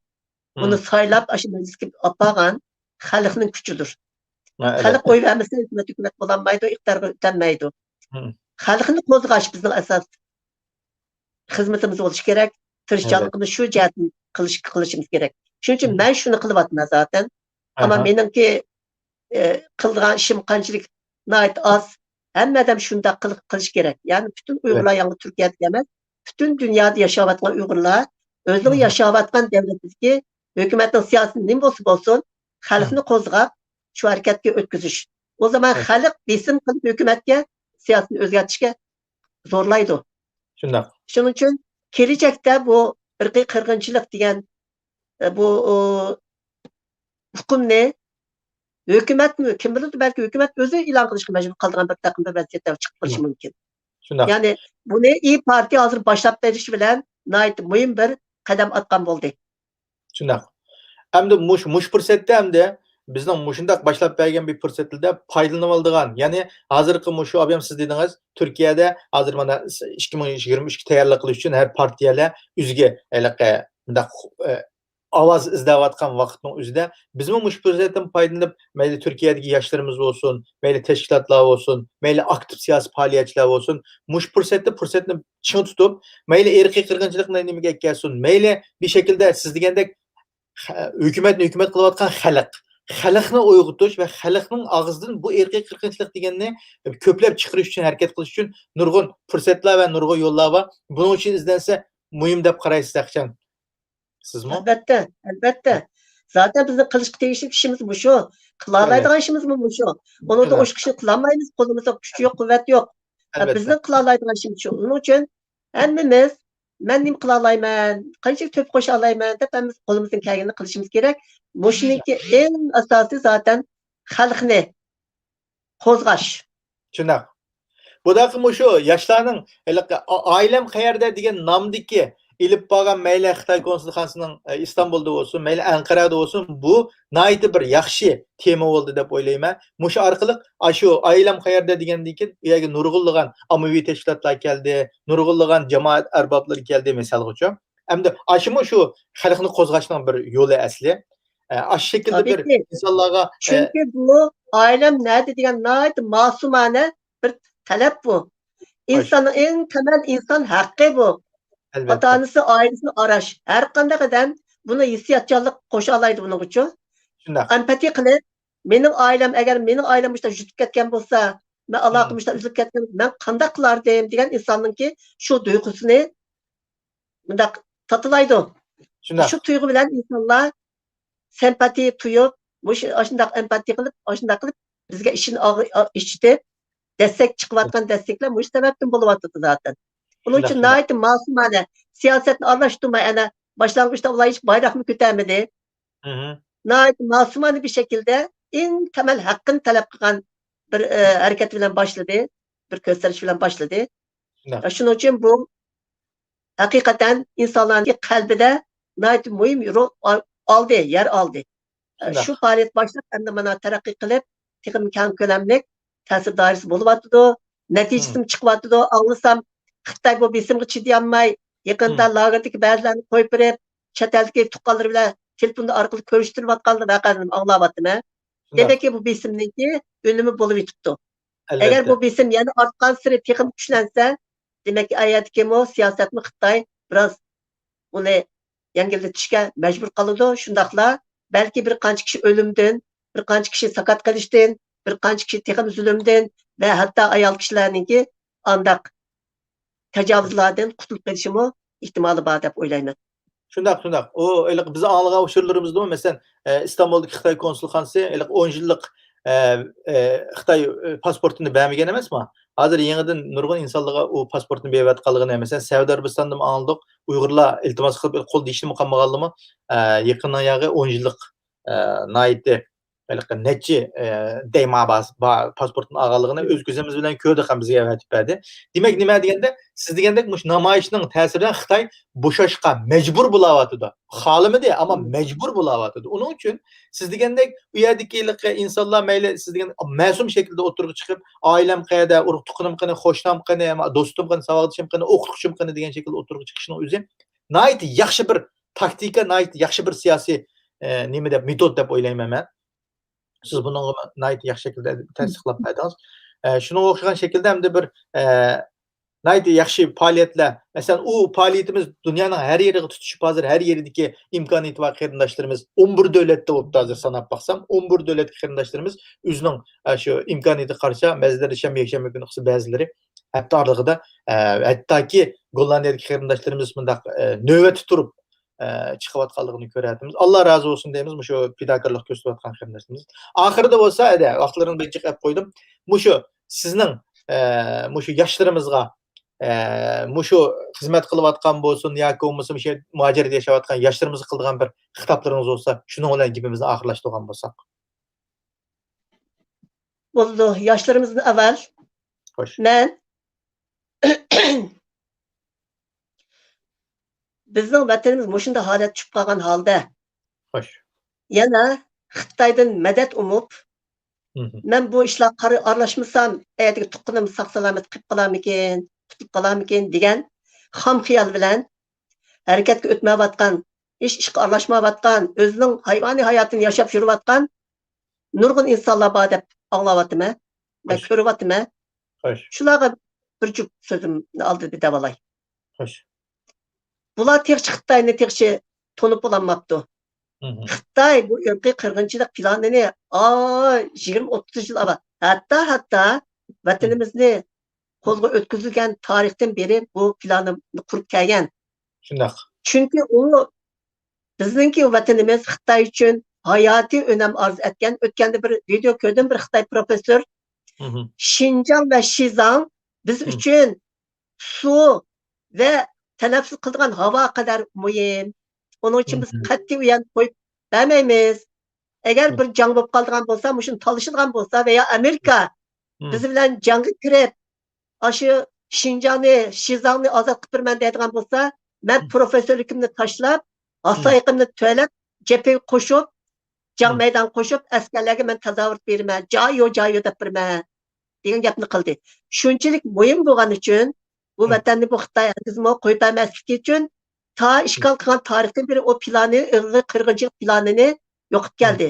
uni saylab shu majlisga olib borgan xalqning kuchidir. Xalq oy vermasa hukumat bo'lolmaydi, iqtidorga o'tolmaydi. Xalqni qo'zg'ash bizning asos xizmatimiz bo'lishi kerak. Tirishchanligimiz shu jihatni qilishimiz kerak. Shuning uchun men shuni qilyapman zaten. Ama menimki qilgan ishim qanchalik az. Hamma odam shunda qilish kerak. Ya'ni bütün Uyg'urlar yangi Turkiyada emas, bütün dünyada yaşayotgan Uyg'urlar o'zini yaşayotgan davlatdagi hukumatning siyosati nima bo'lsa bo'lsin, xalqni qo'zg'ab shu harakatga o'tkazish. O zaman xalq besim qilib hukumatga siyosatni o'zgartirishga zo'rlaydi. Shunday. Shuning uchun kelajakda bu irqiy qirg'inchilik degan bu hukmni hukumatmi, kim biladi, belki hukumat o'zi e'lon qilishga majbur qiladigan bir taqim bir vaziyatlar chiqib qolishi mumkin. Shunday. Yani buni İYİ Parti hozir boshlab berish bilan nihoyat muhim bir qadam atgan bo'ldi. Shunday. Hamda mush fursatda hamda bizning mushundaq boshlab bergan bir fursatda foydalanib oldigan, ya'ni hozirgi mushu obam siz dedingiz, Turkiyada hozir mana 2023 tayyorlik qilish uchun har partiyalar o'ziga bundaq ovoz izlayotgan vaqtning o'zida biz mush fursatdan foydalanib, mayli Turkiyadagi yoshlarimiz bo'lsin, mayli tashkilotlar bo'lsin, mayli aktiv siyosiy faoliyatchilar bo'lsin, mush fursatni ching tutib, mayli irqiy qirg'inchilikni nimaga kelsin, mayli bir shaklda siz degandek hukumat qilayotgan xalqni uyg'otish va xalqning og'zidan bu irqiy qirg'inchilik deganni ko'plab chiqarish uchun harakat qilish uchun nurg'un fursatlar va nurg'un yo'llar bor. Buning uchun izlansa muhim deb qaraysiz Aqchan. Sizmi? Albatta. Zaten bizim qilishga tegishli ishimiz bu shu. Qilaoladigan ishimiz bu shu. Uni da o'sha ishni qilolmaymiz, qo'limizda kuch yo'q, quvvat yo'q. Bizning qilaoladigan ishimiz shu. Uning uchun hammamiz men nima qila olayman, qancha to'p qo'sha olayman deb biz qo'limizdan kelganini qilishimiz kerak. Shuniki eng asosiy zaten xalqni qo'zg'ash. Shunday. Bu da shu yoshlarning oilam qayerda degan nomdagi ilib borgan mayli Xitoy konsulxonasining İstanbulda olsun, mayli Ankara'da olsun, bu nihoyat bir yaxshi tema bo'ldi deb o'ylayman. Mushu orqali shu oilam qayerda degandan keyin u yerga nurg'unlagan ommaviy tashkilotlar keldi, nurg'unlagan jamoat arboblari keldi misol uchun. Hamda shu xalqni qo'zg'ashning bir yo'li asli. Shu şekilde bir insonlarga çünkü bu ailem nerede degan nihoyat masumane bir talep bu. İnsanın en temel insan hakkı bu. Ota-onasi, ailesini arash. Har qanday qadam buni hissiyotchanlik qo'sha oladi buning uchun. Shunday. Empati qilib, mening oilam agar mening oilam ishda yutib ketgan bo'lsa, men aloqam ishda uzilib ketgan, men qanday qilardim degan insonningki shu tuyg'usini bundaq tatilaydi. Shu tuyg'u bilan insonlar sempati tuyib, shundaq empati qilib, shundaq qilib bizga ishini ichitib, destek chiqayotgan desteklar shu sababdan bo'lyapti zaten. Bunun için nihoyat masumane siyasetni aralashtirmay ana başlangıçta ular hiç bayrak mı ko'tarmadi. Nihoyat masumane bir şekilde en temel hakkını talep qilgan bir hareket bilan başladı, bir gösteriş bilan başladı. Şunun için bu hakikaten insanların kalbide nihoyat muhim aldı, yer aldı. Şu faaliyet başlap endi mana taraqqiy qilib, texnik keng ko'lamlik ta'sir doirasi bo'lyapti. Natijasi chiqyapti. Anglasam Xitoy bu besimga chidayolmay, yaqinda lagerdagi ba'zilarni qo'yib berib, chet eldagi tuqqanlar bilan telefonda orqali ko'rishtirayotganini vaqani anglayapman. Demakki bu besimniki unumi bo'lib yetibdi. Agar bu besim yana ortgan siri texim kuchlansa, demak ayatki bu siyosatni Xitoy biroz uni yengillatishga majbur qiladi. Shundaqla balki bir qancha kishi o'limdan, bir qancha kishi sakat qilishdan, bir qancha kishi texim zulmdan va hatto ayol kishilarningki andaq tecavüzlerden kurtulup gelişimi ihtimali var dep oylayman. Şundaq. O öyle bizi anlığa uçurlarımızda mesela İstanbul'daki Xitay konsulxanası öyle 10 yıllık Xitay pasportunu bermegen emasmi? Hazır yenidən nurgun insanlığa o pasportunu berip atqanlığını mesela Saudiya Arabistan'da anladık. Uygurlar iltimas qilib qol deyishni qilmaganligi yaqin ayağı 10 yıllık naiti neçi deyma pasportun ağalığını öz gözümüz bilen kördük ham bizga aytib berdi. Demek nima deganda siz degandek mush namoyishning ta'siridan Xitoy bo'shashga mecbur bo'layotir. Xohlamadi, ama mecbur bo'layotir. Onun uchun siz degandek u yerdagi insonlar mayli siz degan mas'um shaklda o'tirib chiqib, oilam qayerda, urug' tuqqanim qani, qo'shnim qani, do'stim qani, savodishim qani, o'qituvchim qani degan shaklda o'tirib chiqishning o'zi nihoyat yaxshi bir taktika, nihoyat yaxshi bir siyosiy nima deb metod deb o'ylayman men. Siz bunu nihoyat yaxshi shaklda tasdiqlab berdingiz. Shunga o'xshagan shaklda hamda bir nihoyat yaxshi faoliyatlar. Masalan, u faoliyatimiz dunyoning har yeriga tutishib hozir har yerdagi imkoniyat va qarindoshlarimiz 11 davlatda bo'libdi hozir sanab baksam 11 davlat qarindoshlarimiz o'zining shu imkoniyati qarshi ba'zilari shanba kuni qilsa ba'zilari hafta oralig'ida hattoki Gollandiyadagi qarindoshlarimiz bundaq navbat turib chiqayotganligini ko'ryapmiz. Alloh rozi bo'lsin deymiz shu fidokorlik ko'rsatayotgan qarindoshlarimiz. Oxirida bo'lsa, vaqtlarini birinchi qilib qo'ydim. Shu sizning shu yoshlarimizga shu xizmat qilayotgan bo'lsin yoki bo'lmasa shu muhojirda yashayotgan yoshlarimizga qiladigan bir xitoblaringiz bo'lsa, shuning bilan gapimizni oxirlashtirgan bo'lsak. Bo'ldi, yoshlarimizni avval Xo'sh. men bizning vatanimiz mushunda holat tushib qolgan holda Xo'sh. yana Xitoydan madad umib, men bu ishlar aralashmasam, aytigi tuqqanim sog' salomat qilib qolarmikin, tutib qolarmikin degan xam xiyol bilan harakatga o'tmayotgan, ishga aralashmayotgan, o'zining hayvoniy hayotini yashab yurayotgan nurg'un insonlar bor deb anglayapman va ko'ryapman. Xo'sh. Shularga bir jup so'zimni oldi davolay. Xo'sh. Bular texchi Xitoyni texchi to'nib bo'lolmabdi. Xitoy bu irqiy qirg'inchilik planini 20-30 yil avval hatto vatanimizni qo'lga o'tkazilgan tarixdan beri bu planni qurib kelgan. Shundoq. Chunki u bizningki vatanimiz Xitoy uchun hayotiy önem arz etgan. O'tganda bir video ko'rdim, bir Xitoy professor Xinjiang va Shizang biz uchun suv va tanaffus qiladigan havo qadar muhim. Onun için biz qat'iy uyan qo'yib bermaymiz. Agar bir jang bo'lib qolgan bo'lsa, shuni talishilgan bo'lsa veya Amerika biz bilan jangga kirib, shu Xinjiangni, Shizangni ozod qilib berman deydigan bo'lsa, men professorligimni tashlab, asoyiqimni to'lab, cephaga qo'shib, jang maydon qo'shib, askarlarga men tazavvur beraman, joy deb beraman degan gapni qildi. Shunchalik muhim bo'lgani uchun bu vatanni bu Xitoy hargizmi qo'yib bermasligi uchun ta ishgal qilgan tarixdan beri o planı, qirg'inchilik planini yo'qib keldi.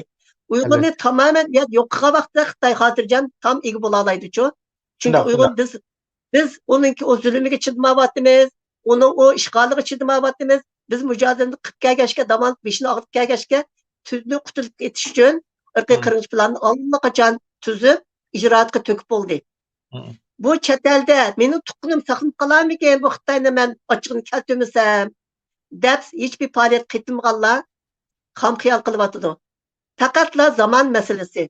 Uyg'urni tamamen yo'q qilgan vaqtda Xitoy xotirjam tam ega bo'la oladi-ku. Chunki Uyg'ur biz onunki o zulmiga chidamayapmiz, onun o ishg'oliga chidamayapmiz. Biz mujozatni qilib kelgachga, damon beshini og'ritib kelgachga tuzni qutulib ketish uchun irqiy qirg'inchilik planini allaqachon tuzib ijroatga to'kib bo'ldi. Bu chet elda meni tuqqanim saqlanib qolarmikan, bu Xitoyni men ochiqni keltirmasam deb hiçbir faaliyet qitilmaganlar ham xiyol qilyotidi. Faqatla zaman meselesi.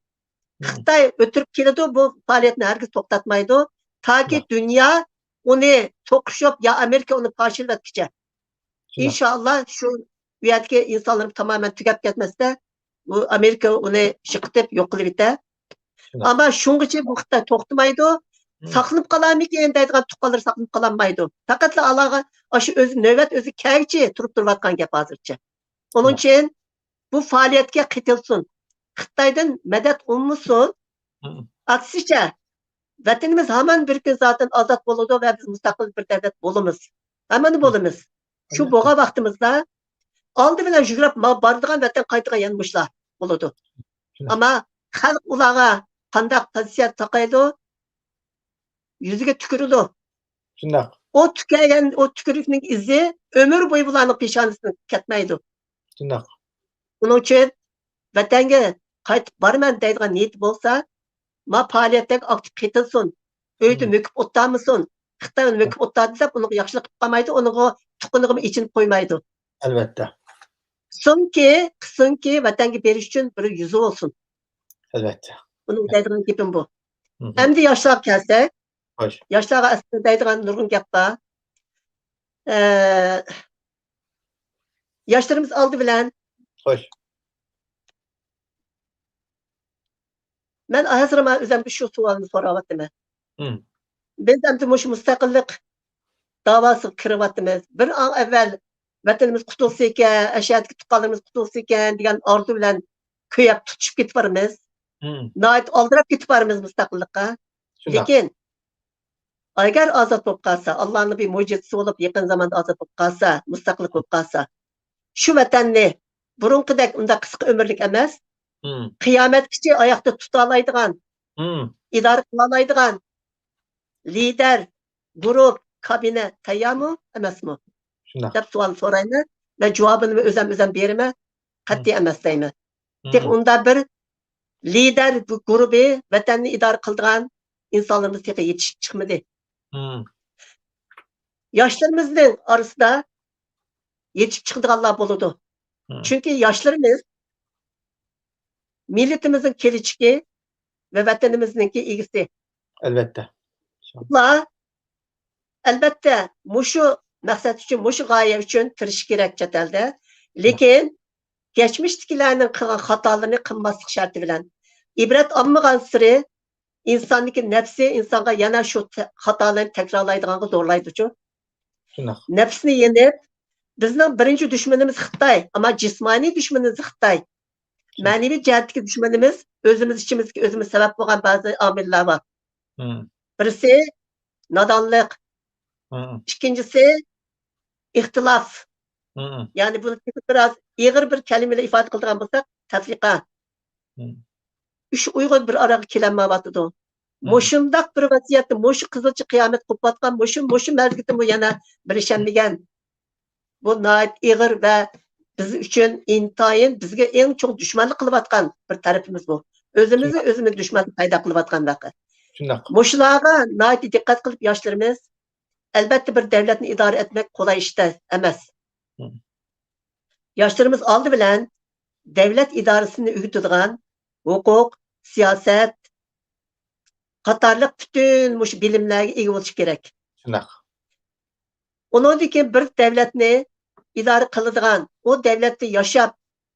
Xitoy o'tirib keladi, bu faaliyetni hargiz to'xtatmaydi. Taki dünya onu to'qishib ya Amerika onu parçalatgicha. İnşallah şu yerdagi insonlar tamamen tugab ketmasda bu Amerika onu shiqitib yo'q qilib yutar. Ama shungacha bu Xitoy to'xtamaydi. Saqlanib qolarmikan deydigan tuqqanlar saqlanib qololmaydi. Faqatla alaga shu o'zi navbat o'zi kelgichi turib-turayotgan gap hozircha. Onun için bu faaliyetga qitilsin. Xitoydan madad ummusun. Aksicha vatanimiz hamon bir kun zaten ozod bo'ladi va biz mustaqil bir davlat bo'lamiz. Hammani bo'lamiz. Shu bo'lgan vaqtimizda oldi bilan yugurib boradigan vatan qaytgan yanmışlar bo'ladi. Ama xalq ularga qanday pozitsiya taqaydi? Yüzüge tükürüldü. Shundoq. O tükürgen, o tükürükning izi ömür boyu bularning peshonasidan ketmaydi. Shundoq. Onun uchun vatanga qaytib borman deydigan niyat bo'lsa, ma faoliyatdagi aktiv qitilsin. Uyda mukib o'tamisin. Xitoy uni o'kib o'tadi deb, uni yaxshilik qilib qolmaydi, uni tuqunig'i ichinib qo'ymaydi. Albatta. Qilsinki, vatanga berish uchun bir yuzi bo'lsin. Albatta. Uni deydigan gapim bu. Hı hı. Endi yoshlarga kelsak, Xo'sh. yoshlarga aslida deydigan nurg'un gap bor. Yoshlarimiz oldi bilan Xo'sh. men hozir o'zimga shu savolni so'rayapman. Hı. Biz endi mush mustaqillik davosiga kiryapmiz. Bir an avval vatanimiz qutulsa ekan, ashadagi tuqqanlarimiz qutulsa ekan degan orzu bilan ko'yab tutishib ketibamiz. Hı. Nayt oldirib ketibamiz mustaqillikqa. Shundoq. Lekin agar ozod bo'lib qolsa, Allohning bir mo'jizasi bo'lib yaqin zamonda ozod bo'lib qolsa, mustaqillik bo'lib qolsa, shu vatanni burunqidek unda qisqa umrlik emas, Hı. qiyomatgacha oyoqda tuta oladigan, Hı. idora qila oladigan lider, guruh, kabina tayyormi, emasmi? Shundoq. deb savol so'rayman va javobini o'zim beraman. Qat'iy emas deyman. Tek unda bir lider guruhi vatanni idora qiladigan insonlarimiz teqa yetishib chiqmadi. Hı. Yoshlarımızın arasında yetişip çıkıdığanlar bo'ladi. Hı. Çünkü yoshlarimiz milletimizin kelişki ve vatanimizdeki ilgisi. Albatta. Ular albatta mushu maqsad uchun, mushu g'oya uchun tirish kerak chet elda. Lekin geçmişdagilarning qilgan xatolarni qilmaslik sharti bilan ibrat olmagan siri insonniki nafsi insonga yana shu xatolarni takrorlaydiganga zo'rlaydi-ku. Shundoq. Nefsini yenip, bizning birinchi dushmanimiz Xitoy, ama jismoniy dushmanimiz Xitoy. Ma'naviy jihatdagi dushmanimiz o'zimiz ichimizga o'zimiz sabab bo'lgan ba'zi omillar bor. Hı. Birisi nodonlik, Hı. ikkinchisi ixtilof. Hı. Ya'ni buni biraz ig'ir bir kalimalar ifoda qiladigan bo'lsak, tafriqa. Hı. Uch Uyg'ur bir araga kelinmayotdi. Moshundaq bir vaziyatda, mo'shu qizilcha qiyomat qo'patgan, mo'shu mezgilda bu yana birishilmagan. Bu nayt ig'ir va biz uchun intayin bizga eng cho'ng dushmanlik qilayotgan bir tarafimiz bu. O'zimiz dushmanlik paydo qilayotgan vaqa. Shundoq. Mushularga nayt diqqat qilib yoshlarimiz albatta bir davlatni idora etmek qolay ish emas. Hı. Yoshlarimiz oldi bilan davlat idorasini o'rgatadigan huquq, siyosat qatorliq butun mush bilimlarga ega bo'lish kerak. Shundoq. Undan keyin bir davlatni idora qiladigan, o davlatda yashab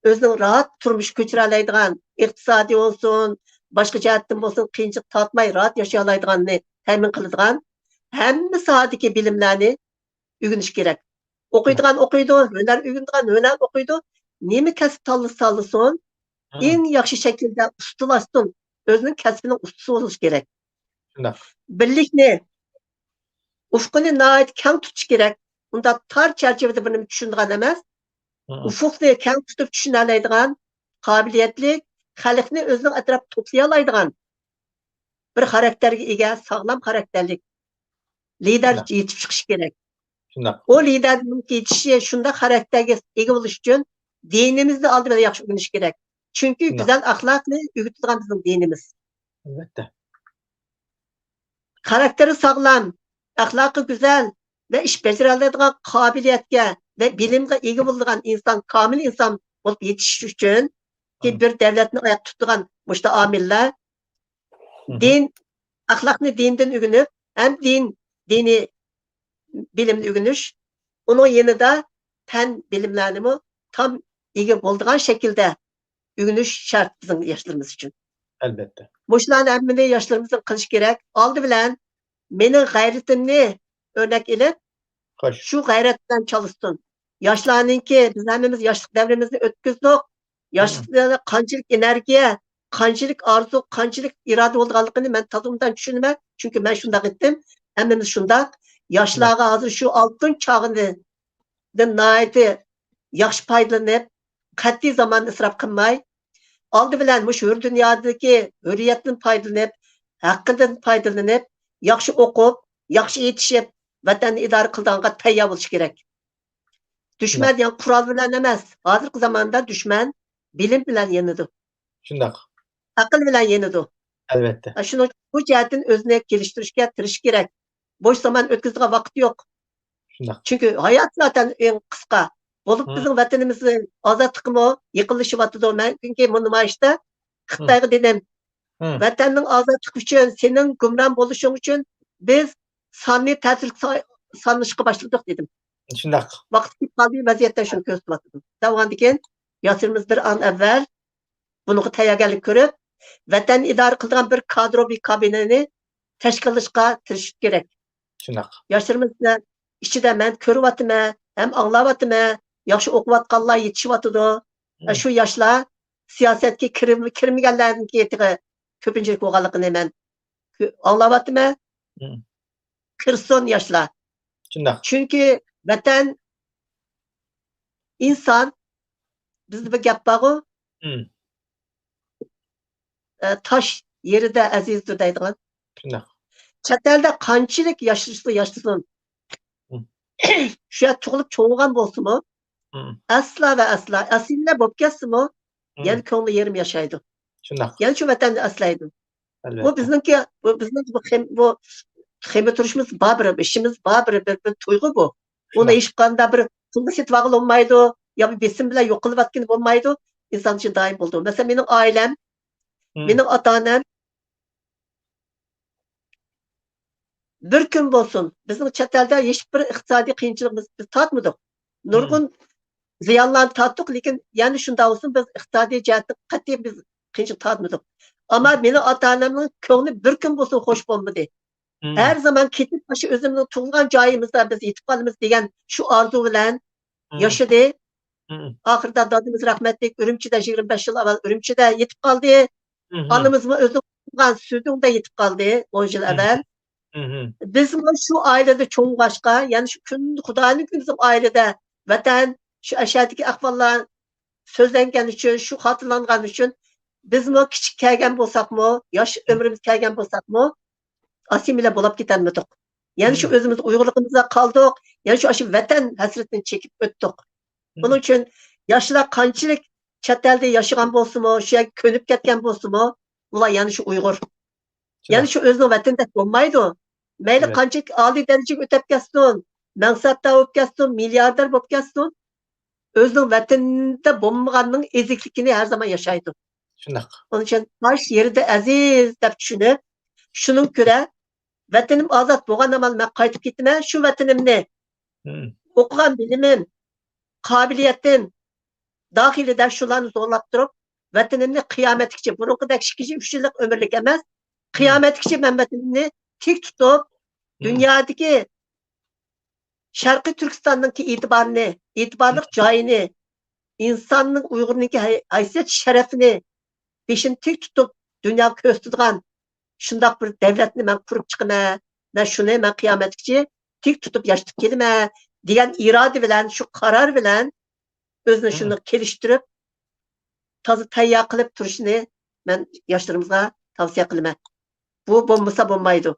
o'zining rahat turmush kechira oladigan, iqtisodiy bo'lsin, boshqa jihatdan bo'lsin, qiyinchilik tortmay rahat yashay oladiganni ta'min qiladigan hamma sohadagi bilimlarni o'rganish kerak. O'qiydigan o'qiydi, hunar o'rganadigan hunar o'qiydi. Nima kasb tanlasin, eng yaxshi shaklda ustalashsin, o'zining kasbining ustasi bo'lish kerak. Shundoq. Birlikni ufqini nihayet keng tutish kerak. Unda tar çerçevede bunu tushunadigan emas, ufukni keng tutib tushuna oladigan, qobiliyatli, xalqni o'zining atrofida to'play oladigan bir xarakterga ega, sog'lom xarakterlik lider yetib chiqish kerak. Shundoq. O liderning yetishi shunda xarakterga ega bo'lish uchun dinimizni oldi bilan yaxshi o'rganish kerak. Chunki go'zal axloqni o'rgatadigan bizning dinimiz. Albatta. Xarakteri sog'lom, axloqi go'zal ve iş becera oladigan qobiliyatga ve bilimga ega bo'ladigan inson, komil inson bo'lib yetişish uchun ki bir davlatni oyoq tutadigan mushta omillar din, axloqni dindan o'rganib, ham diniy bilimni o'rganish, uning yanida fan bilimlarini tam ega bo'ladigan shaklda o'rganish shart bizning yoshlarimiz uchun. Albatta. Mushlarni hammani yoshlarimiz qilish kerak. Oldi bilan mening g'ayratimni örnek ilip, Xo'sh. şu gayretten çalışsın. Yaşlarınki, biz hemimiz yaşlık devrimizni ötküzdük. Yaşlıklarda qanchalik energiya, qanchalik arzu, qanchalik irade bo'lganligini men tadımdan düşünmem. Çünkü ben şundaq ettim. Hemmimiz şundaq. Yaşlarga hazır şu altın çağından nayeti yaxshi paydalanıp, qat'iy zaman israf qilmay, oldi bilan mush hür dünyadagi hürriyatdan paydalanıp, haqqidan paydalanıp, yaxshi o'qib, yaxshi yetishib, vatanni idora qiladiganga tayyor bo'lish kerak. Düşman yani kural bilan emas. Hozirgi zamonda düşman bilim bilan yenidi. Shundoq. Aql bilan yenidi. Albatta. Shuni bu jihatdan o'zini kelishtirishga tirish kerak. boş zaman ötküzüge vakit yok. Şundaq. Çünkü hayat zaten en kısa. Bolup Hı. bizim vatanımızın azatlıkımı yıkılışıvatıdı. Ben çünkü bu nümayişte Xitayga dedim. Hı. Vatanning azatlık üçün, senin gumran boluşun üçün biz sanni ta'sirlik sanışqa başladık dedim. Şundaq. Vaqt ketip qaldı, vaziyatda şunu ko'rsatdim. Davrandan keyin Yasirimiz bir an evvel bunuga tayyorgarlik ko'rib, vatan idora qiladigan bir kadroviy kabinani tashkil qilishga tirishish kerak. Şundaq. Yoshlarimizni ichida men ko'ryapman, ham anglayapman, yaxshi o'qiyotganlar yetishyapti. Shu yoshlar siyosatga kirmaganlarning ketiga ko'pincha bo'lganligini men anglayapman. Hı. Kirsin yoshlar. Şundaq. Chunki vatan inson bizda bir gap bor-ku, Hı. tosh yerida azizdir deydigan. Şundaq. Chet elda qanchalik yaşlısın. Hı. Şu yer tug'ilib cho'g'gan bo'lsinmi, Hı. asla va asla asilla bo'lib ketsinmi, Hı. yana ko'ngli yerim yashaydi. Şundaq. Yana shu vatonni aslaydi. Bu Albatta. bizniki, bu xema turishimiz bir ishimiz bir tuyg'u bu. Uni Şundaq. hech qanday bir pulni setib olmaydi, yo bir besim bilan yo'q qilayotgan bo'lmaydi. İnson uchun doim bo'ldi. Masalan, mening oilam, Hı. mening ota-onam bir kun bo'lsin, bizning chet elda hech bir iqtisodiy qiyinchilik biz tortmadik. Nurg'un ziyonlarni tortdik, lekin yana shunda bo'lsin, biz iqtisodiy jihatdan qat'iy biz qiyinchilik tortmadik. Ammo meni ota-onamning ko'ngli bir kun bo'lsin xo'sh bo'lmadi. Hı. Her zaman ketib shu o'zimizning tug'ilgan joyimizda biz yetib qolamiz degan shu orzu bilan Hı. yashadi. Hı. Oxirida dadamiz rahmatli Urumchida 25 yil avval Urumchida yetib qoldi. Hı. Onamizmi o'zi tug'ilgan Sudungda yetib qoldi 10 yil avval. Hı. Hı. Biz şu ailede çoğunlaşka, yani şu Xudoning kuni bizim ailede vatan, şu aşağıdaki ahvallar sözlengen için, şu hatırlangan için biz mi küçük kelgen bolsak mı, yaş ömrümüz kelgen bolsak mı, asimile bulup gidenmedik. Yani şu özümüz uygulukumuza kaldık, yani şu aşı vatan hasretini çekip öttük. Bunun için yaşlılar kançılık chet elde yaşayan bolsun mu, şu könüp ketken bolsun mu, bunlar yani şu Uygur. Yani şu özünün vatandaş olmaydı. Meyli Evet. qancha oliy darajaga o'tib ketsin, mansabda bo'lib ketsin, milliarder bo'lib ketsin, o'zining vatanida bo'lmaganning ezikligini har zaman yashaydi. Şundaq. Onun uchun tosh yerida aziz deb tushunib, shuning ko'ra vatanim ozod bo'lgan amal men qaytib ketaman, shu vatanimni Hı. o'qigan bilimim, qobiliyatim daxilida shularni zo'rlab turib, vatanimni qiyomatgacha, burunqidek 2-3 yillik umrlik emas, qiyomatgacha men vatanimni tik tutib, dünyadaki Şarkı Türkistan'daki itibarlık joyini, insanın Uygur'nunki haysiyet şerefini peşin tik tutup dünya ko'z tutgan şundaq bir devletni men kurup chiqaman, men shuni men qiyomatgacha tik tutup yaşatib kelaman degan irode bilan, shu qaror bilan o'zini shuni kelishtirib, toza tayyor qilib turishni men yoshlarimizga tavsiya qilaman. Bu bo'lmasa bo'lmaydi.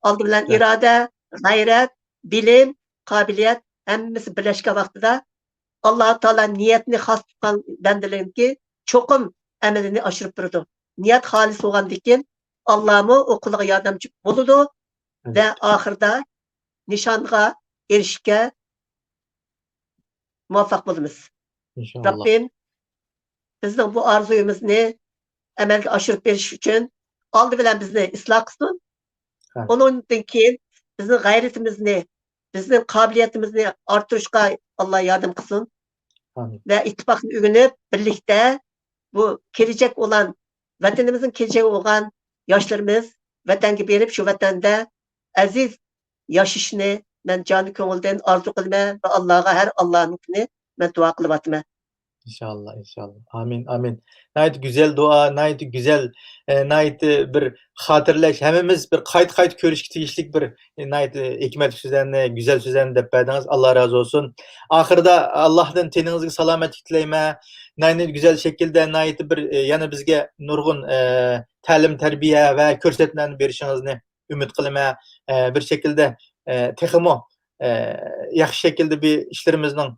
Oldi bilan Evet. iroda, g'ayrat, bilim, qobiliyat hammasi birlashgan vaqtida Alloh taolo niyatni xos tutgan bandalarniki cho'qim amalini oshirib turadi. Niyat xolis bo'lgandan keyin Allohmi o'quliga yordamchi bo'ladi va oxirida nishonga erishishga muvaffaq bo'lamiz. İnşallah. Rabbim bizning bu orzuyimizni amalga oshirib berish uchun oldi bilan bizni isloh qilsin. Evet. Onundan keyin bizning g'ayratimizni, bizning qobiliyatimizni orttirishga Alloh yordam qilsin Amin. va ittifoqni o'rganib birlikda bu kelajak olan vatanimizning kelajagi bo'lgan yoshlarimiz vatanga berib shu vatanda aziz yashashni men joni ko'ngildan orzu qilaman va Allohga har Allohnikini men duo qilyapman. İnşallah, inşallah. Amin, amin. Nayet güzel dua, nayet güzel, nayet bir hatırlaş. Hemimiz bir kayıt görüşük tegişlik bir nayet hikmet sözlerini, güzel sözlerini dep berdiniz. Allah razı olsun. Ahırda Allah'tan teninizi salametlik dileyme. Nayet güzel şekilde nayet bir yana bizge nurgun ta'lim, terbiye ve körsetmelerini berişinizni ümit kılma. Bir şekilde teximo yaxshi şekilde bir işlerimizden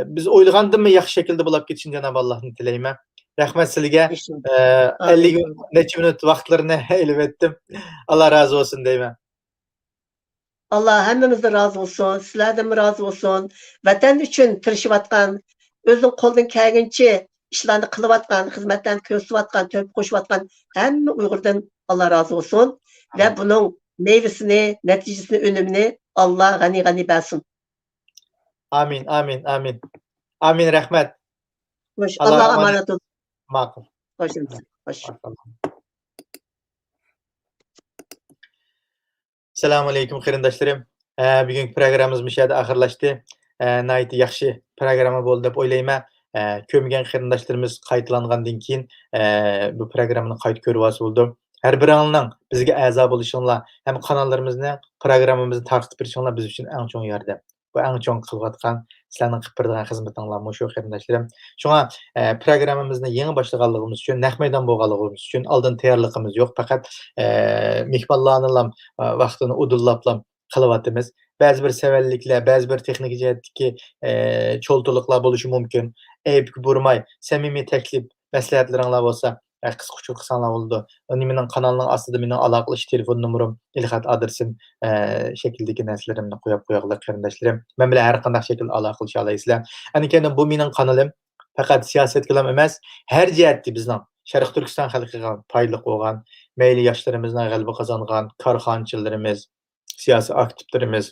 biz o'ylagandan mı yaxshi şekilde bulup ketişin Cenab-ı Allah'ın dileyme. Rahmet sizge. 50 neçe minut vaqtlarını elib ettim. Allah razı olsun deyme. Allah hemmemizden razı olsun, sizlerden razı olsun. Vatan için tirişivatkan, özün koldan kelginçe işlerini kılıvatkan, hizmetlerini kösüvatkan, töp koşuvatkan hemme Uygurdan Allah razı olsun. Ve bunun meyvesini, neticesini, önümünü Allah gani gani versin. Amin, amin, amin. Amin, rahmet. Hoş, Allah'a Allah'a emanet. emanet olun. Makul. Hoşçakalın. Hoş. Assalamu alaikum qarindoshlarım. Bugungi programmamiz mishada axirlashdi. Nihoyatda yaxshi programma bo'ldi deb o'ylayman. Ko'mgan qarindoshlarimiz qaytlangandan keyin bu programmani qayta ko'ryapsiz bo'ldim. Har biringlarning bizga a'zo bo'lishinglar, ham kanallarimizni, programmamizni tarqatib berishinglar biz uchun eng chong yordam. Bu eng chong qilayotgan sizlarning qilib beradigan xizmatinglar shu qarindoshlarim. Shunga programmamizni yangi boshlaganligimiz uchun, naq maydon bo'lganligimiz uchun oldin tayyorligimiz yo'q. Faqat mehmonlarning vaqtini udullablam qilyapmiz. Ba'zi bir savalliklar, ba'zi bir texnik jihatdagi cho'ltiliqlar bo'lishi mumkin. Aybga burmay, samimiy taklif, maslahatlaringlar bo'lsa, qisqacha qilsanglar bo'ladi. Mening kanalning ostida mening aloqalash telefon nomerim, ilxat adresim shakldagi narsalarimni qo'yib qo'yinglar qarindoshlarim. Men bilan har qanday shaklda aloqalasha olasizlar. Ana keyin bu mening kanalim faqat siyosat kalam emas, har jihatda bizning Sharq Turkiston xalqiga foydali bo'lgan, mayli yoshlarimizning g'alaba qozongan korxonchilarimiz, siyosiy aktivlarimiz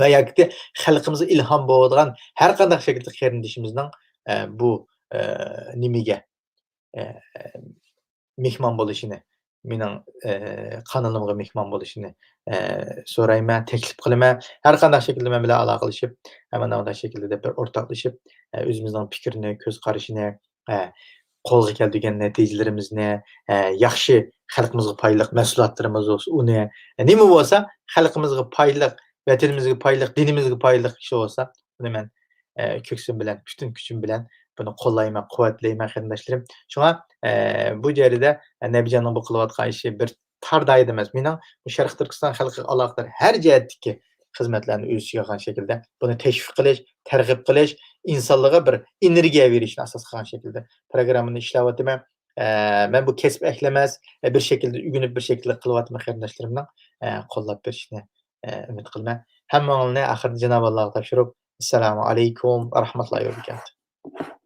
va yoki xalqimizga ilhom bo'ladigan har qanday shaklda qarindishimizning bu nimaga mehmon bo'lishini, mening kanalimga mehmon bo'lishini so'rayman, taklif qilaman. Har qanday shaklda men bilan aloqalashib, mana bunday shaklda bir o'rtoqlashib, o'zimizning fikrini, ko'z qarashini, qo'lga keltirgan natijalarimizni, yaxshi xalqimizga foydali mahsulotlarimiz bo'lsa, uni nima bo'lsa, xalqimizga foydali, vatanimizga foydali, dinimizga foydali ish bo'lsa, buni men ko'ksim bilan, butun kuchim bilan buni qo'llayman, quvvatlayman qarindoshlarim. Shunga bu yerda Nabijonning bu qilayotgan ishi bir tar doira emas. Mening bu Sharq Turkiston xalqiga aloqador har jihatdagi xizmatlarni o'z ichiga olgan shaklda buni tashviq qilish, targ'ib qilish, insonlarga bir energiya berishni asos qilgan shaklda programmani ishlayapman. Men bu kasb ahli emas, bir shaklda ugunib bir shaklda qilyapman qarindoshlarimning qo'llab berishni umid qilaman. Hammanglarni oxirida Janob Allohga topshirib, assalomu alaykum va rahmatullohi va barakatuh.